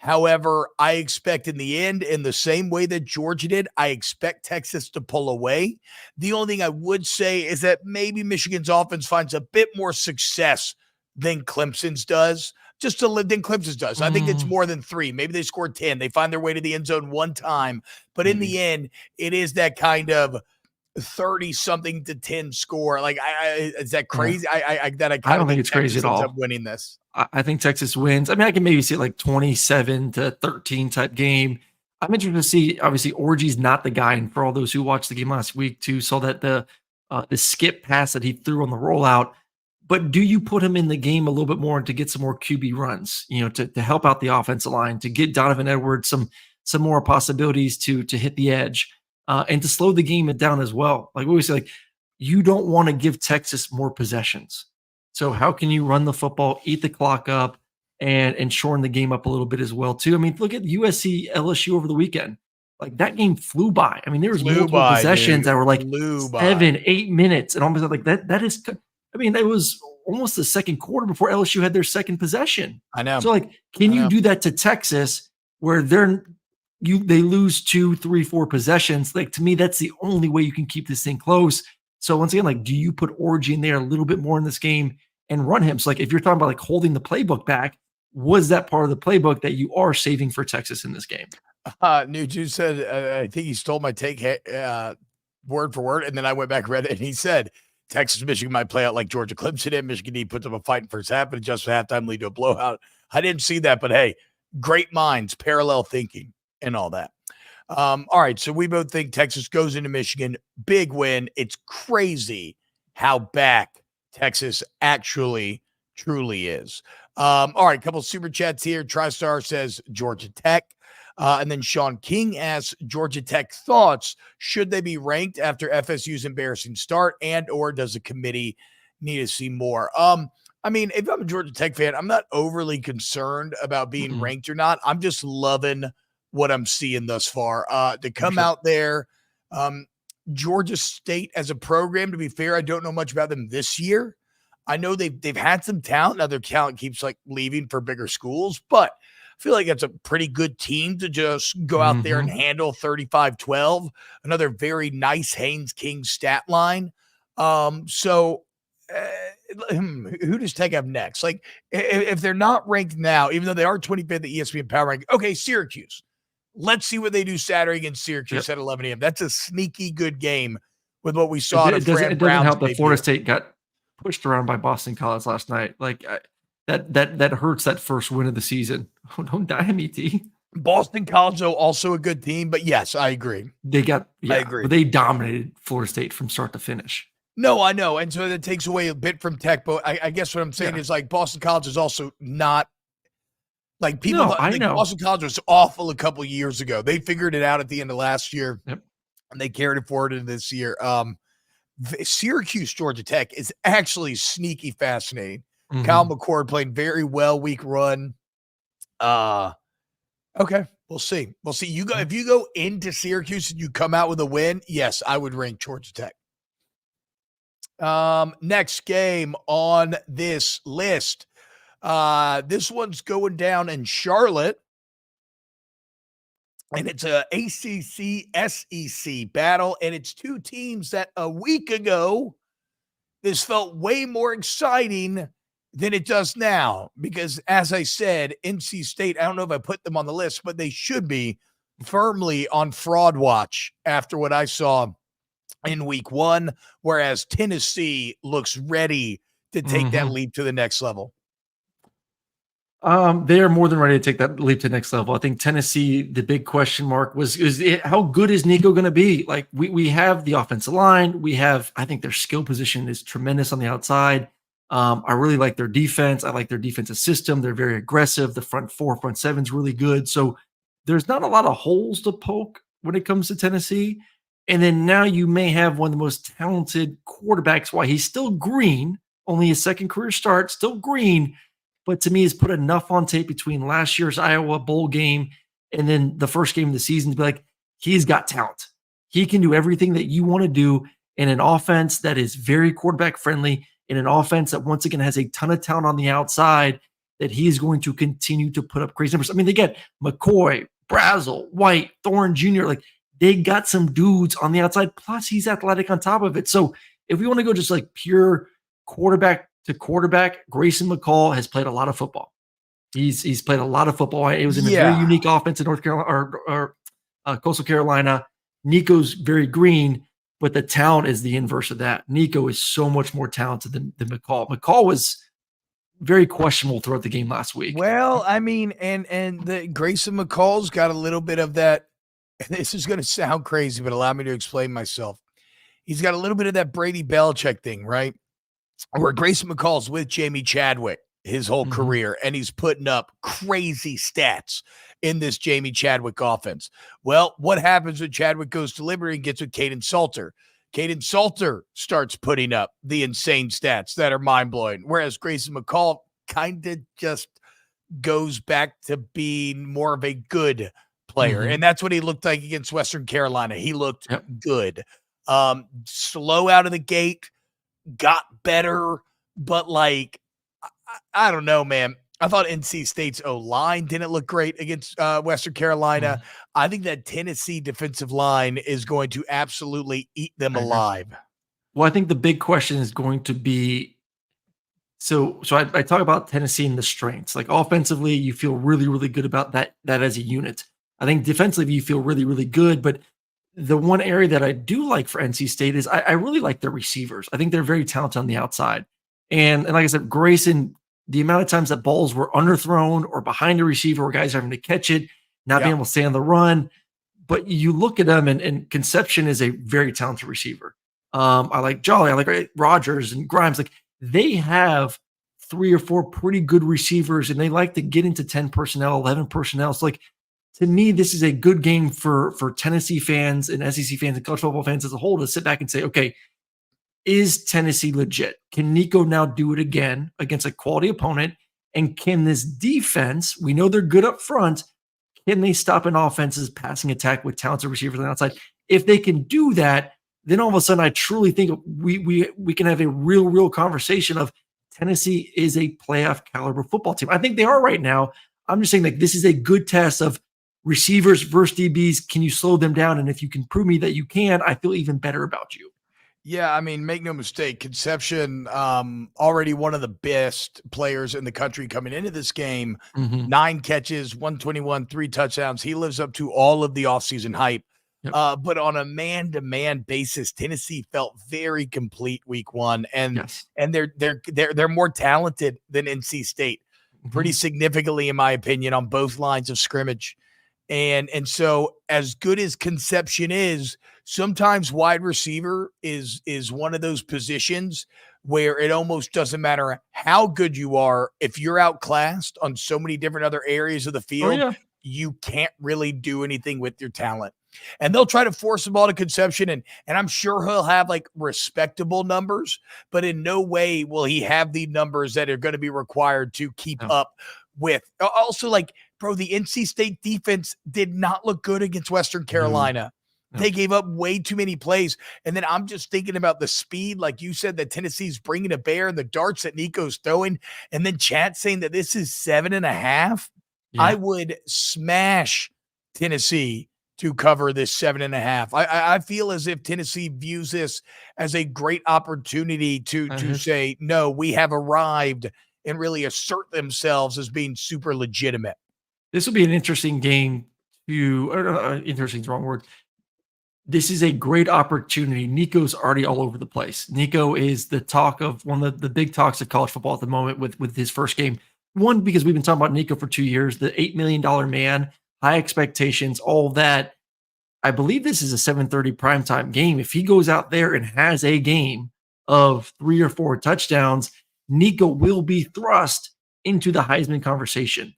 However, I expect in the end, in the same way that Georgia did, I expect Texas to pull away. The only thing I would say is that maybe Michigan's offense finds a bit more success than Clemson's does. Just to live than Clemson's does. I think it's more than 3. Maybe they scored 10. They find their way to the end zone one time. But in the end, it is that kind of 30 something to 10 score. Like, is that crazy? I
I don't think it's crazy at
ends
all.
up winning this.
I think Texas wins. I mean, I can maybe see it like 27-13 type game. I'm interested to see. Obviously, Orgy's not the guy, and for all those who watched the game last week too, saw that the skip pass that he threw on the rollout. But do you put him in the game a little bit more to get some more QB runs? To help out the offensive line, to get Donovan Edwards some more possibilities to hit the edge, and to slow the game down as well. Like we always say, like you don't want to give Texas more possessions. So how can you run the football, eat the clock up, and shorten the game up a little bit as well too? I mean, look at USC LSU over the weekend. Like that game flew by. I mean, there was multiple possessions that were like 7-8 minutes, and almost like that. That is, I mean, it was almost the second quarter before LSU had their second possession.
I know.
So like, can you do that to Texas where they lose 2, 3, 4 possessions? Like to me, that's the only way you can keep this thing close. So once again, like, do you put Orgy in there a little bit more in this game and run him? So like, if you're talking about like holding the playbook back, was that part of the playbook that you are saving for Texas in this game?
New Juice said, I think he stole my take word for word. And then I went back and read it, and he said, Texas, Michigan might play out like Georgia Clemson did. Michigan D puts up a fight in first half, but adjusts for halftime, lead to a blowout. I didn't see that, but hey, great minds, parallel thinking, and all that. All right, so we both think Texas goes into Michigan, big win. It's crazy how back Texas actually truly is. All right, couple super chats here. TriStar says Georgia Tech. And then Sean King asks Georgia Tech thoughts. Should they be ranked after FSU's embarrassing start, and or does the committee need to see more? I mean, if I'm a Georgia Tech fan, I'm not overly concerned about being ranked or not. I'm just loving what I'm seeing thus far. To come out there, Georgia State as a program, to be fair, I don't know much about them this year. I know they've had some talent. Now their talent keeps like leaving for bigger schools, but I feel like it's a pretty good team to just go out there and handle 35-12. Another very nice Haynes King stat line. So who does Tech have next? Like if they're not ranked now, even though they are 25th at ESPN Power Ranking, okay, Syracuse. Let's see what they do Saturday against Syracuse at 11 a.m. That's a sneaky good game with what we saw.
It doesn't help that Florida State got pushed around by Boston College last night. Like that hurts that first win of the season. Oh, don't die, MET.
Boston College, though, also a good team. But yes, I agree.
I agree. But they dominated Florida State from start to finish.
No, I know. And so that takes away a bit from Tech. But I guess what I'm saying is like Boston College is also not like people.
No, I know.
Boston College was awful a couple of years ago. They figured it out at the end of last year, and they carried it forward into this year. Syracuse, Georgia Tech is actually sneaky fascinating. Kyle McCord playing very well week run. Okay, we'll see. We'll see. You go if you go into Syracuse and you come out with a win, yes, I would rank Georgia Tech. Next game on this list. This one's going down in Charlotte. And it's a ACC SEC battle, and it's two teams that a week ago this felt way more exciting than it does now. Because as I said, NC State, I don't know if I put them on the list, but they should be firmly on fraud watch after what I saw in week one, whereas Tennessee looks ready to take that leap to the next level.
They are more than ready to take that leap to the next level. I think Tennessee, the big question mark how good is Nico going to be? Like we have the offensive line. I think their skill position is tremendous on the outside. I really like their defense. I like their defensive system. They're very aggressive. The front four, front seven is really good. So there's not a lot of holes to poke when it comes to Tennessee. And then now you may have one of the most talented quarterbacks. Why he's still green, only his second career start, still green. But to me, he's put enough on tape between last year's Iowa bowl game and then the first game of the season to be like, he's got talent. He can do everything that you want to do in an offense that is very quarterback friendly, in an offense that once again has a ton of talent on the outside. that he is going to continue to put up crazy numbers. I mean, they get McCoy, Brazel, White, Thorne Jr. Like, they got some dudes on the outside, plus he's athletic on top of it. So if we want to go just like pure quarterback to quarterback, Grayson McCall has played a lot of football. He's played a lot of football. It was in a very unique offense in North Carolina or Coastal Carolina. Nico's very green, but the talent is the inverse of that. Nico is so much more talented than McCall. McCall was very questionable throughout the game last week.
Well, I mean, and the Grayson McCall's got a little bit of that. And this is going to sound crazy, but allow me to explain myself. He's got a little bit of that Brady Belichick thing, right? Where Grayson McCall's with Jamie Chadwick his whole career, and he's putting up crazy stats in this Jamie Chadwick offense. Well, what happens when Chadwick goes to Liberty and gets with Caden Salter? Caden Salter starts putting up the insane stats that are mind-blowing, whereas Grayson McCall kind of just goes back to being more of a good player. And that's what he looked like against Western Carolina. He looked good. Slow out of the gate, got better, but like, I don't know, man. I thought NC State's O-line didn't look great against Western Carolina. I think that Tennessee defensive line is going to absolutely eat them alive.
Well, I think the big question is going to be, so I talk about Tennessee and the strengths. Like offensively, you feel really, really good about that as a unit. I think defensively, you feel really, really good. But the one area that I do like for NC State is I really like their receivers. I think they're very talented on the outside. And like I said, Grayson, the amount of times that balls were underthrown or behind the receiver where guys are having to catch it, not being able to stay on the run. But you look at them, and Conception is a very talented receiver. I like Jolly, I like Rogers and Grimes. Like, they have 3 or 4 pretty good receivers, and they like to get into 10 personnel, 11 personnel. So, like, to me, this is a good game for Tennessee fans and SEC fans and college football fans as a whole to sit back and say, okay, is Tennessee legit? Can Nico now do it again against a quality opponent? And can this defense, we know they're good up front, can they stop an offense's passing attack with talented receivers on the outside? If they can do that, then all of a sudden I truly think we can have a real conversation of Tennessee is a playoff caliber football team. I think they are right now. I'm just saying, like, this is a good test of receivers versus DBs. Can you slow them down? And if you can prove me that you can, I feel even better about you.
Yeah, I mean, make no mistake, Conception, already one of the best players in the country coming into this game. 9 catches, 121, 3 touchdowns. He lives up to all of the offseason hype. But on a man-to-man basis, Tennessee felt very complete week 1, and they're more talented than NC State, pretty significantly, in my opinion, on both lines of scrimmage. And so, as good as Conception is, sometimes wide receiver is one of those positions where it almost doesn't matter how good you are. If you're outclassed on so many different other areas of the field, you can't really do anything with your talent. And they'll try to force the ball to Conception, and I'm sure he'll have like respectable numbers, but in no way will he have the numbers that are going to be required to keep up with. Also, like, bro, the NC State defense did not look good against Western Carolina. They gave up way too many plays. And then I'm just thinking about the speed, like you said, that Tennessee's bringing to bear, and the darts that Nico's throwing. And then chat saying that this is 7.5. I would smash Tennessee to cover this 7.5. I feel as if Tennessee views this as a great opportunity to say, no, we have arrived, and really assert themselves as being super legitimate.
This will be an interesting game interesting is the wrong word. This is a great opportunity. Nico's already all over the place. Nico is the talk of one of the big talks of college football at the moment with his first game. One, because we've been talking about Nico for 2 years, the $8 million man, high expectations, all that. I believe this is a 7:30 primetime game. If he goes out there and has a game of 3 or 4 touchdowns, Nico will be thrust into the Heisman conversation.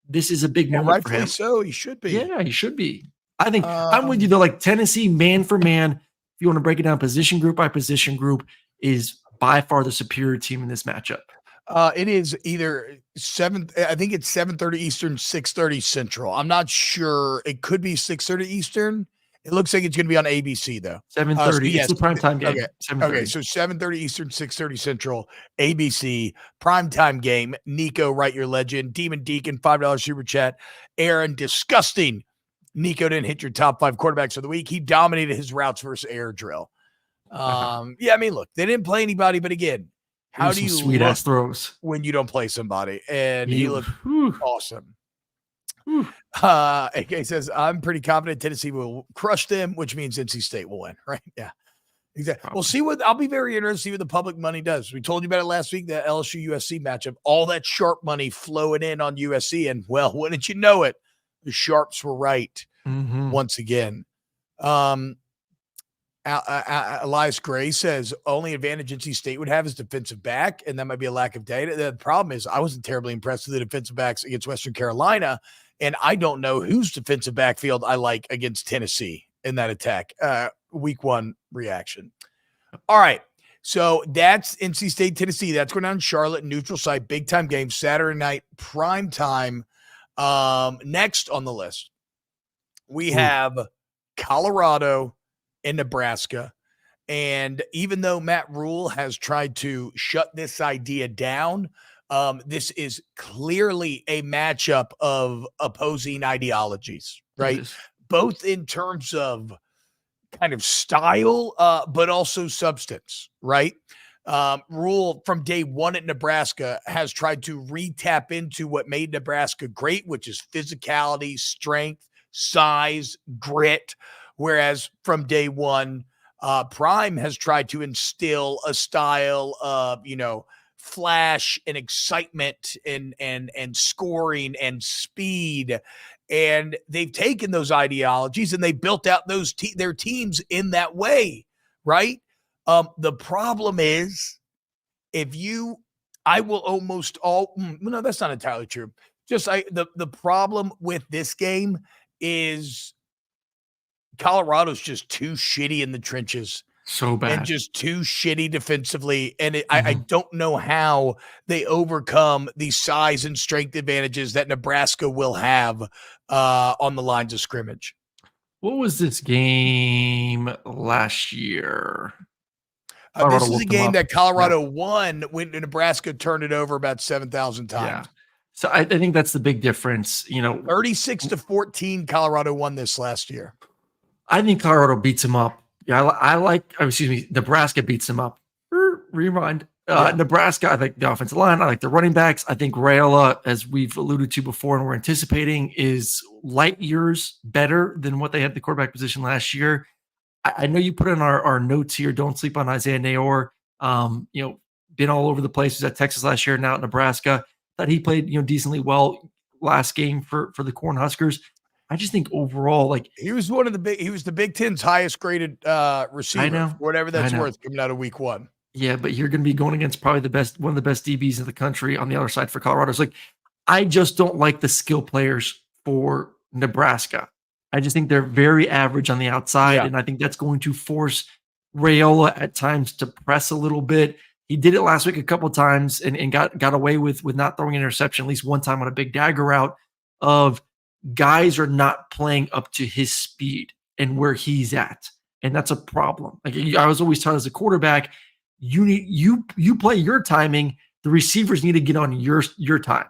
This is a big moment for him.
So he should be.
Yeah, he should be. I think I'm with you though. Like, Tennessee, man for man, if you want to break it down position group by position group, is by far the superior team in this matchup.
It is either 7. I think it's 7:30 Eastern, 6:30 Central. I'm not sure. It could be 6:30 Eastern. It looks like it's going to be on ABC though.
7:30. It's
Yes.
the primetime game.
Okay.
7:30.
Okay. So 7:30 Eastern, 6:30 Central, ABC primetime game. Nico, write your legend. Demon Deacon, $5 super chat. Aaron, disgusting. Nico didn't hit your top 5 quarterbacks of the week. He dominated his routes versus air drill. Yeah, I mean, look, they didn't play anybody, but again, how do you
sweet
look
ass throws
when you don't play somebody? And he looked awesome. AK says, I'm pretty confident Tennessee will crush them, which means NC State will win, right? Yeah, exactly. We'll see I'll be very interested to see what the public money does. We told you about it last week, the LSU USC matchup, all that sharp money flowing in on USC. And well, wouldn't you know it? The sharps were right once again. Elias Gray says only advantage NC State would have is defensive back, and that might be a lack of data. The problem is I wasn't terribly impressed with the defensive backs against Western Carolina, and I don't know whose defensive backfield I like against Tennessee in that attack. Week 1 reaction. All right, so that's NC State, Tennessee. That's going down in Charlotte, neutral site, big time game, Saturday night, prime time. Next on the list, we have Colorado in Nebraska. And even though Matt Rule has tried to shut this idea down, this is clearly a matchup of opposing ideologies, right? Both in terms of kind of style, but also substance, right? Rule from day one at Nebraska has tried to re-tap into what made Nebraska great, which is physicality, strength, size, grit. Whereas from day one, Prime has tried to instill a style of, flash and excitement and scoring and speed. And they've taken those ideologies and they built out their teams in that way, right? The problem is I will almost no, that's not entirely true. The problem with this game is Colorado's just too shitty in the trenches.
So bad.
And just too shitty defensively. And I don't know how they overcome the size and strength advantages that Nebraska will have on the lines of scrimmage.
What was this game last year?
This is a game that Colorado won when Nebraska turned it over about 7,000 times.
Yeah. So I think that's the big difference.
36-14, Colorado won this last year.
I think Colorado beats them up. Yeah, Nebraska beats them up. Rewind. Nebraska, I think the offensive line, I like the running backs. I think Raiola, as we've alluded to before and we're anticipating, is light years better than what they had at the quarterback position last year. I know you put in our notes here, don't sleep on Isaiah Nayor. Been all over the place. He was at Texas last year, now at Nebraska. Thought he played, decently well last game for the Cornhuskers. I just think overall,
he was the Big Ten's highest graded receiver, whatever that's worth, coming out of week 1.
Yeah, but you're going to be going against probably one of the best DBs in the country on the other side for Colorado. It's I just don't like the skill players for Nebraska. I just think they're very average on the outside, and I think that's going to force Raiola at times to press a little bit. He did it last week a couple of times and got away with not throwing an interception, at least one time on a big dagger route of guys are not playing up to his speed and where he's at. And that's a problem. I was always taught as a quarterback, you play your timing. The receivers need to get on your time.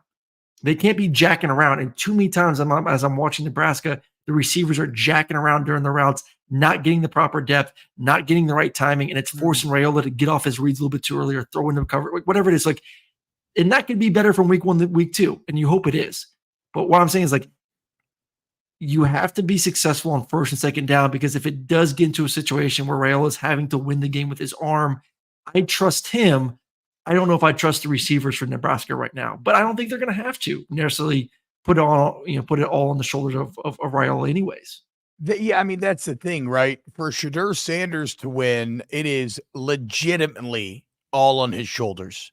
They can't be jacking around. And too many times as I'm watching Nebraska, the receivers are jacking around during the routes, not getting the proper depth, not getting the right timing. And it's forcing Raiola to get off his reads a little bit too early or throw into cover, whatever it is. And that could be better from week 1 than week 2. And you hope it is. But what I'm saying is you have to be successful on first and second down, because if it does get into a situation where Raiola is having to win the game with his arm, I trust him. I don't know if I trust the receivers for Nebraska right now, but I don't think they're going to have to necessarily put it all on the shoulders of Raiola anyways.
That's the thing, right? For Shadur Sanders to win, it is legitimately all on his shoulders.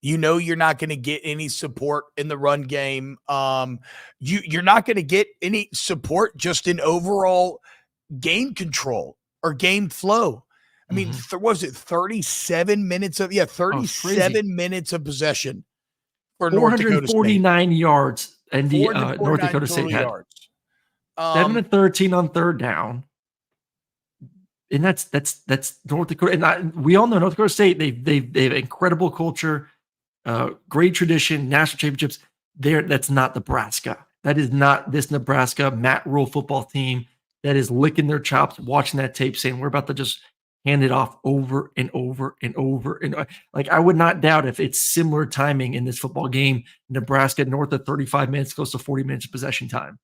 You're not going to get any support in the run game. You're not going to get any support just in overall game control or game flow. I mean, was it 37 minutes of 37 minutes of possession for North Dakota State.
449 yards and the North Dakota State had.
Yards.
7 of 13 on third down. And that's North Dakota. And we all know North Dakota State. They have incredible culture, great tradition, national championships. That's not Nebraska. That is not this Nebraska Matt Rule football team that is licking their chops, watching that tape, saying we're about to just hand it off over and over and over. And like, I would not doubt if it's similar timing in this football game. Nebraska north of 35 minutes, close to 40 minutes of possession time.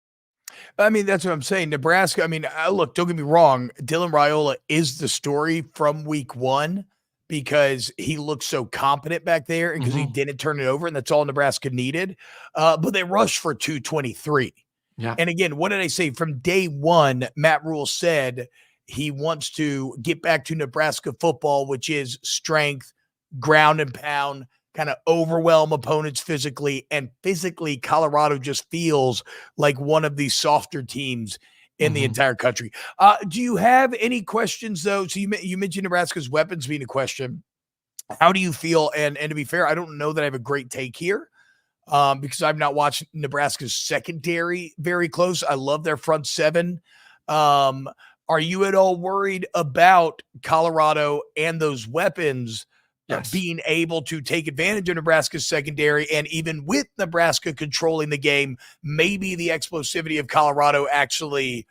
I mean, that's what I'm saying. Nebraska, I mean, look, don't get me wrong. Dylan Raiola is the story from week one because he looked so competent back there and because he didn't turn it over, and that's all Nebraska needed. But they rushed for 223.
Yeah.
And again, what did I say? From day one, Matt Rule said he wants to get back to Nebraska football, which is strength, ground and pound, kind of overwhelm opponents physically. And physically, Colorado just feels like one of the softer teams in the entire country. Do you have any questions, though? So you mentioned Nebraska's weapons being a question. How do you feel? And to be fair, I don't know that I have a great take here. Because I've not watched Nebraska's secondary very close. I love their front seven. Are you at all worried about Colorado and those weapons being able to take advantage of Nebraska's secondary? And even with Nebraska controlling the game, maybe the explosivity of Colorado actually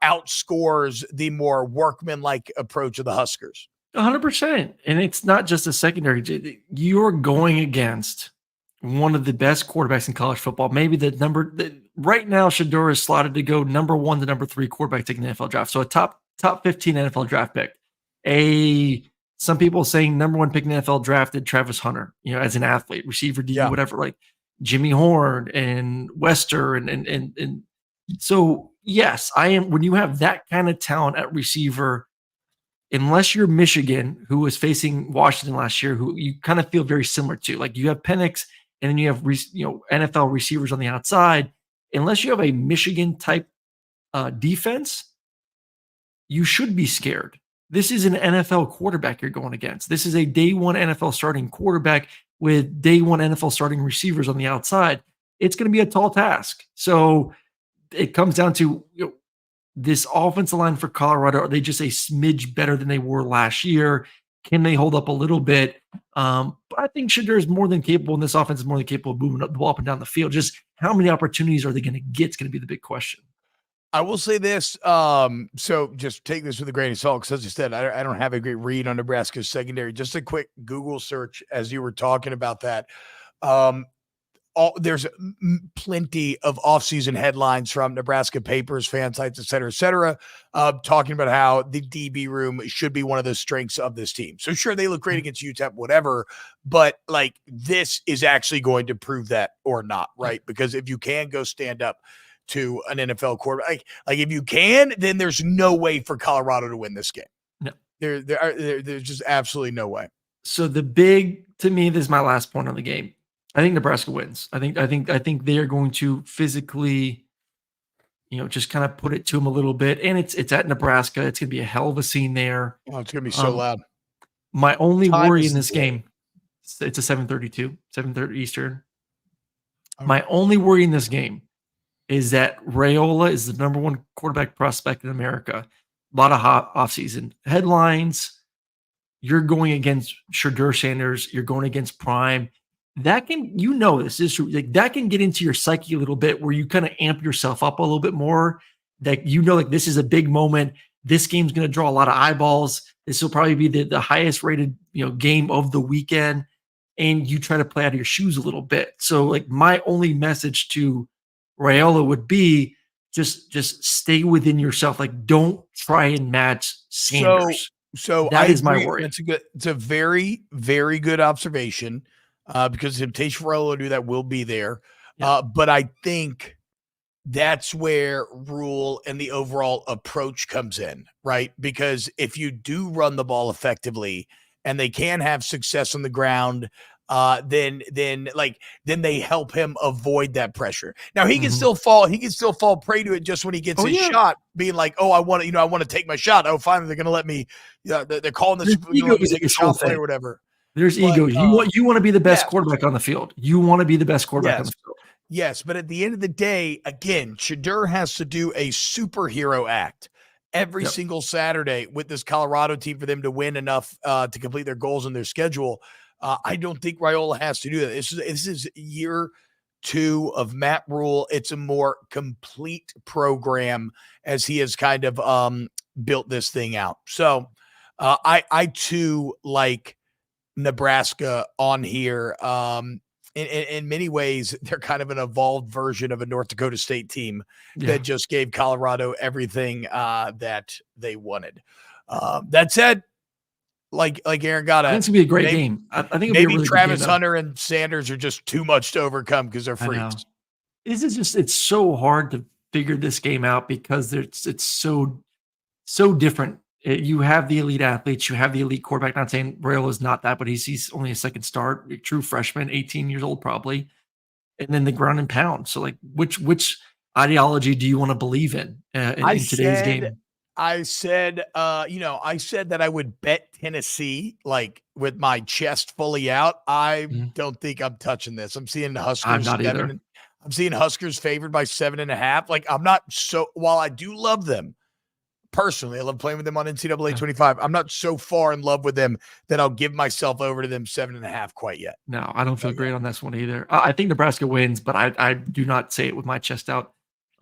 outscores the more workmanlike approach of the Huskers.
100%. And it's not just a secondary. You're going against one of the best quarterbacks in college football. Maybe right now, Shedeur is slotted to go number 1 to number 3 quarterback taking the NFL draft. So a top 15 NFL draft pick. Some people saying number 1 pick in the NFL drafted Travis Hunter, as an athlete, receiver, D, whatever, like Jimmy Horn and Wester. And so, yes, I am. When you have that kind of talent at receiver, unless you're Michigan, who was facing Washington last year, who you kind of feel very similar to, like you have Penix, and then you have NFL receivers on the outside. Unless you have a Michigan type defense, you should be scared. This is an NFL quarterback you're going against. This is a day one NFL starting quarterback with day one NFL starting receivers on the outside. It's going to be a tall task. So it comes down to this offensive line for Colorado. Are they just a smidge better than they were last year? Can they hold up a little bit? But I think Shedeur is more than capable, and this offense is more than capable of moving the ball up and down the field. Just how many opportunities are they going to get? It's going to be the big question.
I will say this. So just take this with a grain of salt, because as I said, I don't have a great read on Nebraska's secondary. Just a quick Google search as you were talking about that. There's plenty of offseason headlines from Nebraska papers, fan sites, et cetera, talking about how the DB room should be one of the strengths of this team. So sure, they look great against UTEP, whatever, but like this is actually going to prove that or not, right? Because if you can go stand up to an NFL quarterback, like if you can, then there's no way for Colorado to win this game.
No,
there's just absolutely no way.
So to me, this is my last point on the game. I think Nebraska wins. I think they are going to physically, just kind of put it to them a little bit. And it's at Nebraska. It's going to be a hell of a scene there.
Oh, it's going to be so loud.
My only worry in this game, it's a 7:32, 7:30 Eastern. Okay. My only worry in this game is that Raiola is the number 1 quarterback prospect in America. A lot of hot offseason headlines. You're going against Shedeur Sanders. You're going against Prime. That can, this is true. Like that can get into your psyche a little bit, where you kind of amp yourself up a little bit more. That like this is a big moment. This game's going to draw a lot of eyeballs. This will probably be the highest rated game of the weekend, and you try to play out of your shoes a little bit. So like my only message to Raiola would be just stay within yourself. Like don't try and match Sanders.
So
that is my worry.
It's a very, very good observation. Because the temptation for Raiola to do that will be there. Yeah. But I think that's where Rule and the overall approach comes in, right? Because if you do run the ball effectively and they can have success on the ground, then they help him avoid that pressure. Now he can still fall prey to it just when he gets his shot, being like, oh, I want to take my shot. Oh, finally they're going to let me, they're calling this, take a shot play or whatever.
There's ego. You want to be the best quarterback on the field. You want to be the best quarterback on the field.
Yes, but at the end of the day, again, Shedeur has to do a superhero act. every single Saturday with this Colorado team for them to win enough to complete their goals in their schedule. I don't think Raiola has to do that. This is year 2 of Matt Rule. It's a more complete program as he has kind of built this thing out. So I too like Nebraska on here. In many ways, they're kind of an evolved version of a North Dakota State team that just gave Colorado everything that they wanted. That said, like Aaron got
I think it's gonna be a great game. I think it'll be a really
Travis
good game,
Hunter and Sanders are just too much to overcome because they're freaks.
This is just, it's so hard to figure this game out because it's so different. You have the elite athletes, you have the elite quarterback. Not saying Rail is not that, but he's only a second start, a true freshman, 18 years old probably, and then the ground and pound. So like, which ideology do you want to believe in today's game?
I said that I would bet Tennessee, like with my chest fully out. I don't think I'm touching this. I'm seeing the Huskers.
I'm not either.
I'm seeing Huskers favored by 7.5. Like while I do love them personally, I love playing with them on NCAA 25. I'm not so far in love with them that I'll give myself over to them 7.5 quite yet.
No, I don't feel great on this one either. I think Nebraska wins, but I do not say it with my chest out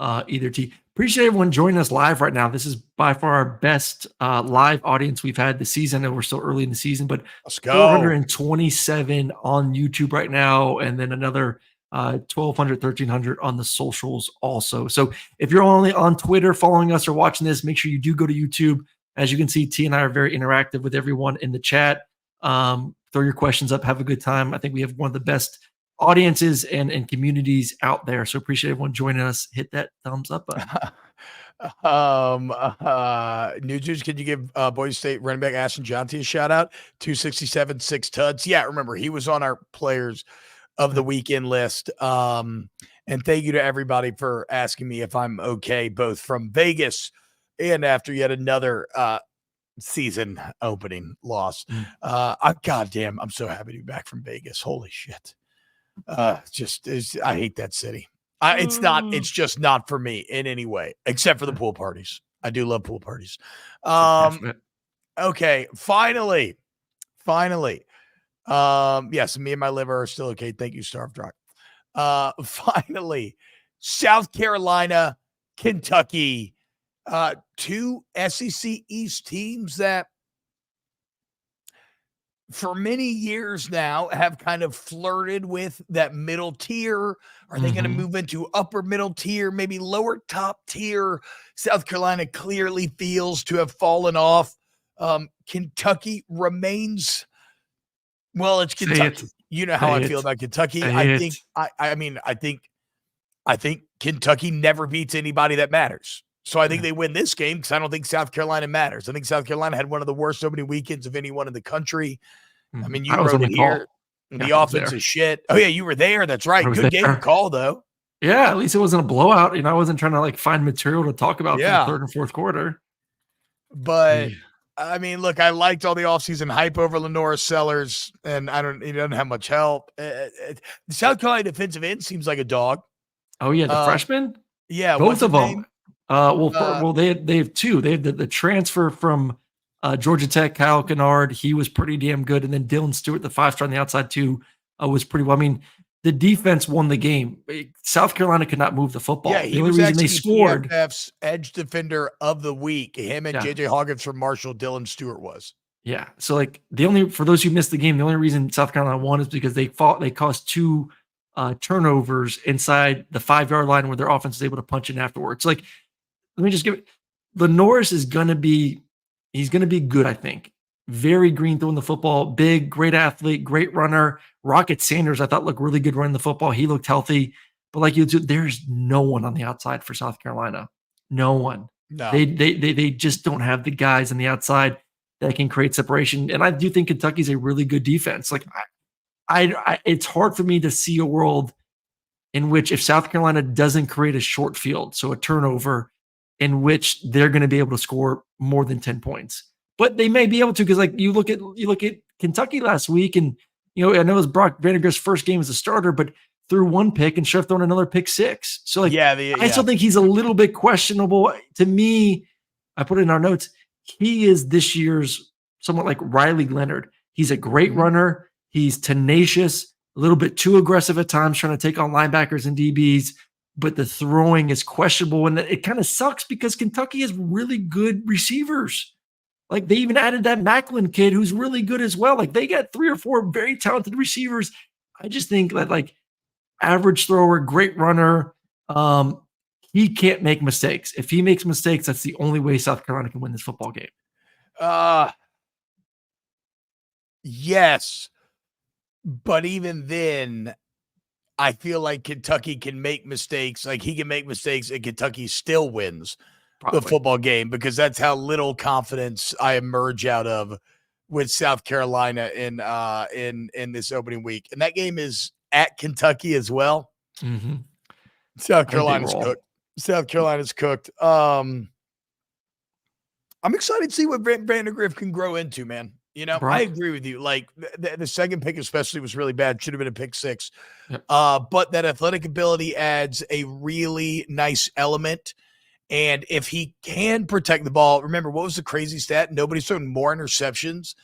either. Appreciate everyone joining us live right now. This is by far our best live audience we've had this season, and we're still early in the season, but
let's go.
427 on YouTube right now, and then another 1,200, 1,300 on the socials also. So if you're only on Twitter following us or watching this, make sure you do go to YouTube. As you can see, T and I are very interactive with everyone in the chat. Throw your questions up. Have a good time. I think we have one of the best audiences and communities out there. So appreciate everyone joining us. Hit that thumbs up button.
New Juice, could you give Boise State running back Ashton Jonty a shout out? 267, 6 tuds. Yeah, remember, he was on our players of the weekend list. And thank you to everybody for asking me if I'm okay, both from Vegas and after yet another season opening loss. Goddamn, I'm so happy to be back from Vegas. Holy shit. I hate that city. It's just not for me in any way, except for the pool parties. I do love pool parties. Okay. Finally. Yes, me and my liver are still okay. Thank you, Starved Rock. Finally, South Carolina, Kentucky, 2 SEC East teams that for many years now have kind of flirted with that middle tier. Are they going to move into upper middle tier, maybe lower top tier? South Carolina clearly feels to have fallen off. Kentucky remains, well, it's Kentucky. You know how I feel about Kentucky. I think Kentucky never beats anybody that matters. So I think they win this game because I don't think South Carolina matters. I think South Carolina had one of the worst opening weekends of anyone in the country. I mean, you wrote it here. The offense is shit. Oh, yeah, you were there. That's right. Good game call, though.
Yeah, at least it wasn't a blowout. I wasn't trying to like find material to talk about for the third and fourth quarter.
But I mean, look, I liked all the offseason hype over Lenora Sellers, and he doesn't have much help. The South Carolina defensive end seems like a dog.
Oh yeah, the freshman.
Yeah,
both of them. They have 2. They have the transfer from Georgia Tech, Kyle Kennard. He was pretty damn good, and then Dylan Stewart, the 5-star on the outside too, was pretty well. I mean, the defense won the game. South Carolina could not move the football.
Yeah,
the only reason they scored.
PFF's edge defender of the week. Him and JJ Hawkins from Marshall. Dylan Stewart was.
Yeah. So like for those who missed the game, the only reason South Carolina won is because they caused 2 turnovers inside the 5-yard line where their offense was able to punch in afterwards. Like, let me just give it. Norris is going to be good, I think. Very green throwing the football, big, great athlete, great runner. Rocket Sanders, I thought, looked really good running the football. He looked healthy. But like you said, there's no one on the outside for South Carolina. No one.
No.
They just don't have the guys on the outside that can create separation. And I do think Kentucky's a really good defense. Like, it's hard for me to see a world in which if South Carolina doesn't create a short field, so a turnover, in which they're going to be able to score more than 10 points. But they may be able to, because like you look at Kentucky last week, and I know it was Brock Vandagriff's first game as a starter, but threw 1 pick and should have thrown another pick 6. So like, I still think he's a little bit questionable. To me, I put it in our notes. He is this year's somewhat like Riley Leonard. He's a great runner. He's tenacious, a little bit too aggressive at times, trying to take on linebackers and DBs, but the throwing is questionable. And it kind of sucks because Kentucky has really good receivers. Like they even added that Macklin kid who's really good as well. Like they got 3 or 4 very talented receivers. I just think that like average thrower, great runner. He can't make mistakes. If he makes mistakes, that's the only way South Carolina can win this football game.
Yes. But even then, I feel like Kentucky can make mistakes. Like he can make mistakes and Kentucky still wins the football game because that's how little confidence I emerge out of with South Carolina in this opening week. And that game is at Kentucky as well. South Carolina's cooked. South Carolina's cooked. I'm excited to see what Vandergriff can grow into, man. You know, I agree with you. Like the second pick especially was really bad. Should have been a pick 6.
Yep.
But that athletic ability adds a really nice element. And if he can protect the ball, remember, what was the crazy stat? Nobody's thrown more interceptions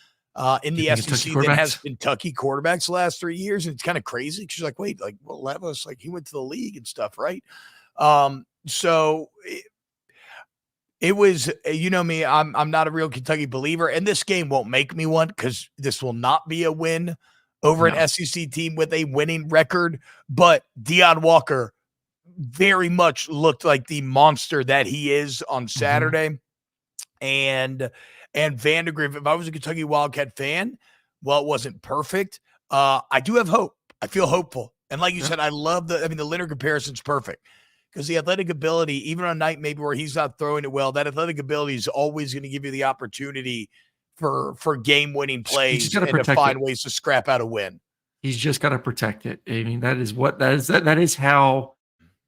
in the SEC than has Kentucky quarterbacks the last 3 years. And it's kind of crazy. She's like, wait, like, well, Levis, like he went to the league and stuff, right? So it was, you know me, I'm not a real Kentucky believer, and this game won't make me one because this will not be a win over an SEC team with a winning record. But Deion Walker very much looked like the monster that he is on Saturday. And Vandegrift, if I was a Kentucky Wildcat fan, well, it wasn't perfect. I do have hope. I feel hopeful. And like you said, I love the Leonard comparison's perfect. Because the athletic ability, even on a night maybe where he's not throwing it well, that athletic ability is always going to give you the opportunity for game-winning plays and to find ways to scrap out a win.
He's just got to protect it. I mean, that is how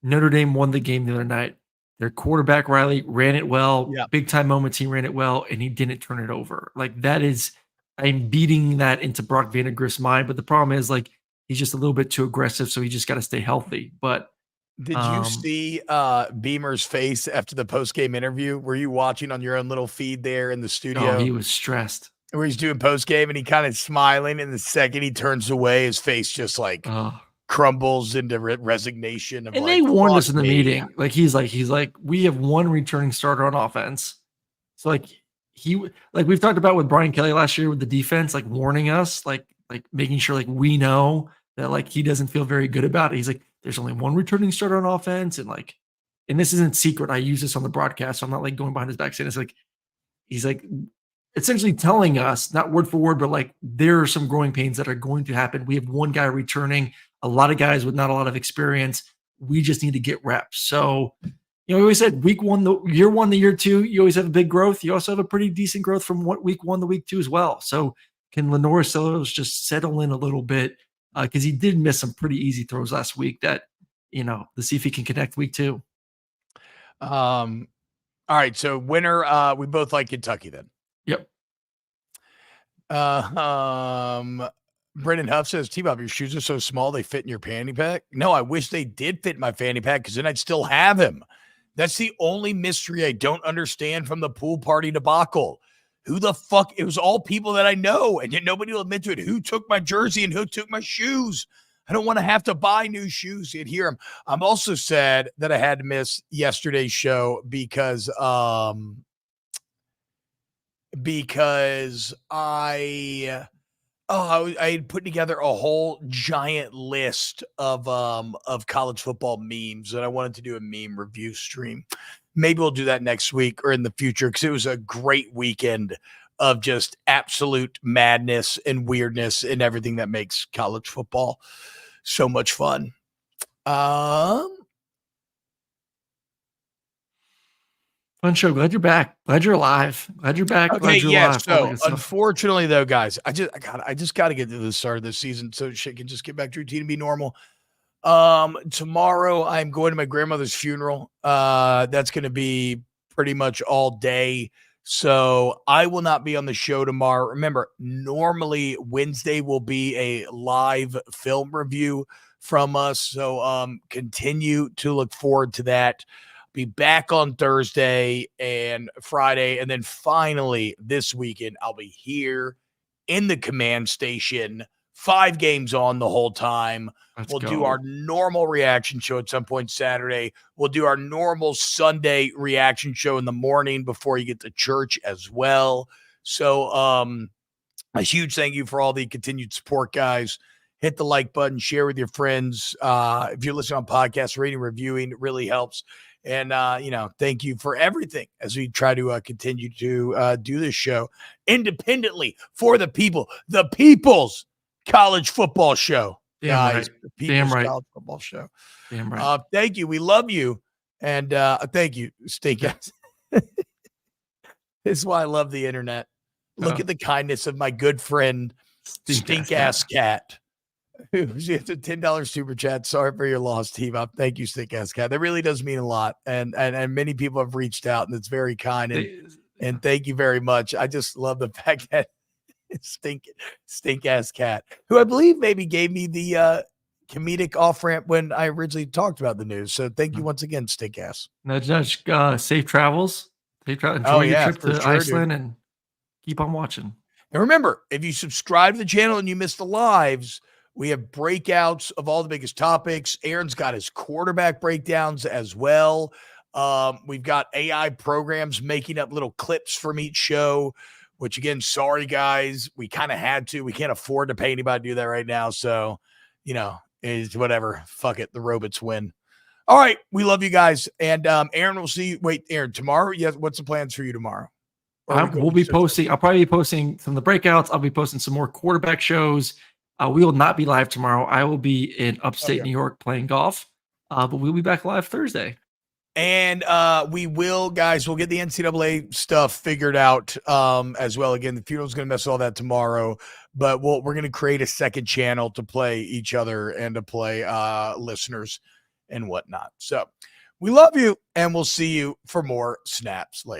Notre Dame won the game the other night. Their quarterback, Riley, ran it well.
Yeah.
Big-time moments, he ran it well, and he didn't turn it over. Like, that is – I'm beating that into Brock Vandegrift's mind, but the problem is, like, he's just a little bit too aggressive, so he just got to stay healthy. But
did you see Beamer's face after the post-game interview? Were you watching on your own little feed there in the studio?
Oh, he was stressed.
Where he's doing post-game and he kind of smiling, and the second he turns away, his face just like crumbles into resignation.
And they warned us in the meeting. Like he's like, we have one returning starter on offense. So like we've talked about with Brian Kelly last year with the defense, like warning us, like making sure like we know that like he doesn't feel very good about it. He's like, there's only one returning starter on offense. And this isn't secret. I use this on the broadcast. So I'm not like going behind his back saying it's like, he's like essentially telling us, not word for word, but like there are some growing pains that are going to happen. We have one guy returning, a lot of guys with not a lot of experience. We just need to get reps. So, you know, we always said week 1, year 1, the year 2, you always have a big growth. You also have a pretty decent growth from week 1 to week 2 as well. So can Lenore Sellos just settle in a little bit? Because he did miss some pretty easy throws last week that, you know, to see if he can connect week 2.
All right. So winner, we both like Kentucky then.
Yep.
Brendan Huff says, TBob, your shoes are so small they fit in your fanny pack. No, I wish they did fit in my fanny pack because then I'd still have him. That's the only mystery I don't understand from the pool party debacle. Who the fuck? It was all people that I know, and yet nobody will admit to it. Who took my jersey and who took my shoes? I don't want to have to buy new shoes and hear them. I'm also sad that I had to miss yesterday's show because I had put together a whole giant list of college football memes, and I wanted to do a meme review stream. Maybe we'll do that next week or in the future because it was a great weekend of just absolute madness and weirdness and everything that makes college football so much fun.
Fun show. Glad you're back. Glad you're alive. Glad you're back.
Okay,
glad you're
yeah.
alive.
So unfortunately, though, guys, I just got to get to the start of the season so shit can just get back to routine and be normal. Tomorrow I'm going to my grandmother's funeral. That's going to be pretty much all day. So I will not be on the show tomorrow. Remember, normally Wednesday will be a live film review from us. So, continue to look forward to that. Be back on Thursday and Friday. And then finally this weekend, I'll be here in the command station, 5 games on the whole time.
Let's
We'll
go.
do our normal reaction show at some point Saturday. We'll do our normal Sunday reaction show in the morning before you get to church as well. So a huge thank you for all the continued support, guys. Hit the like button, share with your friends. If you're listening on podcasts, rating, reviewing, it really helps. And, thank you for everything as we try to continue to do this show independently for the people, the people's college football show.
Damn
Guys,
right.
the people's
Damn right.
college football show.
Damn right.
Thank you. We love you. And thank you, Stink Ass. This is why I love the internet. Look at the kindness of my good friend, Stink Ass Cat. Who's a $10 super chat. Sorry for your loss, TBob. Thank you, Stink Ass Cat. That really does mean a lot. And many people have reached out, and it's very kind. And thank you very much. I just love the fact that Stink Ass Cat, who I believe maybe gave me the comedic off ramp when I originally talked about the news. So thank you once again, Stink Ass.
Nudge, nudge. Safe travels. Enjoy your trip to Iceland, and keep on watching.
And remember, if you subscribe to the channel and you miss the lives, we have breakouts of all the biggest topics. Aaron's got his quarterback breakdowns as well. We've got AI programs making up little clips from each show, which again, sorry guys, we kind of had to. We can't afford to pay anybody to do that right now. So, is whatever. Fuck it. The robots win. All right. We love you guys. And Aaron, we'll see you. Wait, Aaron, tomorrow? Yes. What's the plans for you tomorrow?
We'll be posting. I'll probably be posting some of the breakouts. I'll be posting some more quarterback shows. We will not be live tomorrow. I will be in upstate New York playing golf, but we'll be back live Thursday.
And we'll get the NCAA stuff figured out as well. Again, the funeral's going to mess all that tomorrow, but we're going to create a second channel to play each other and to play listeners and whatnot. So we love you, and we'll see you for more snaps later.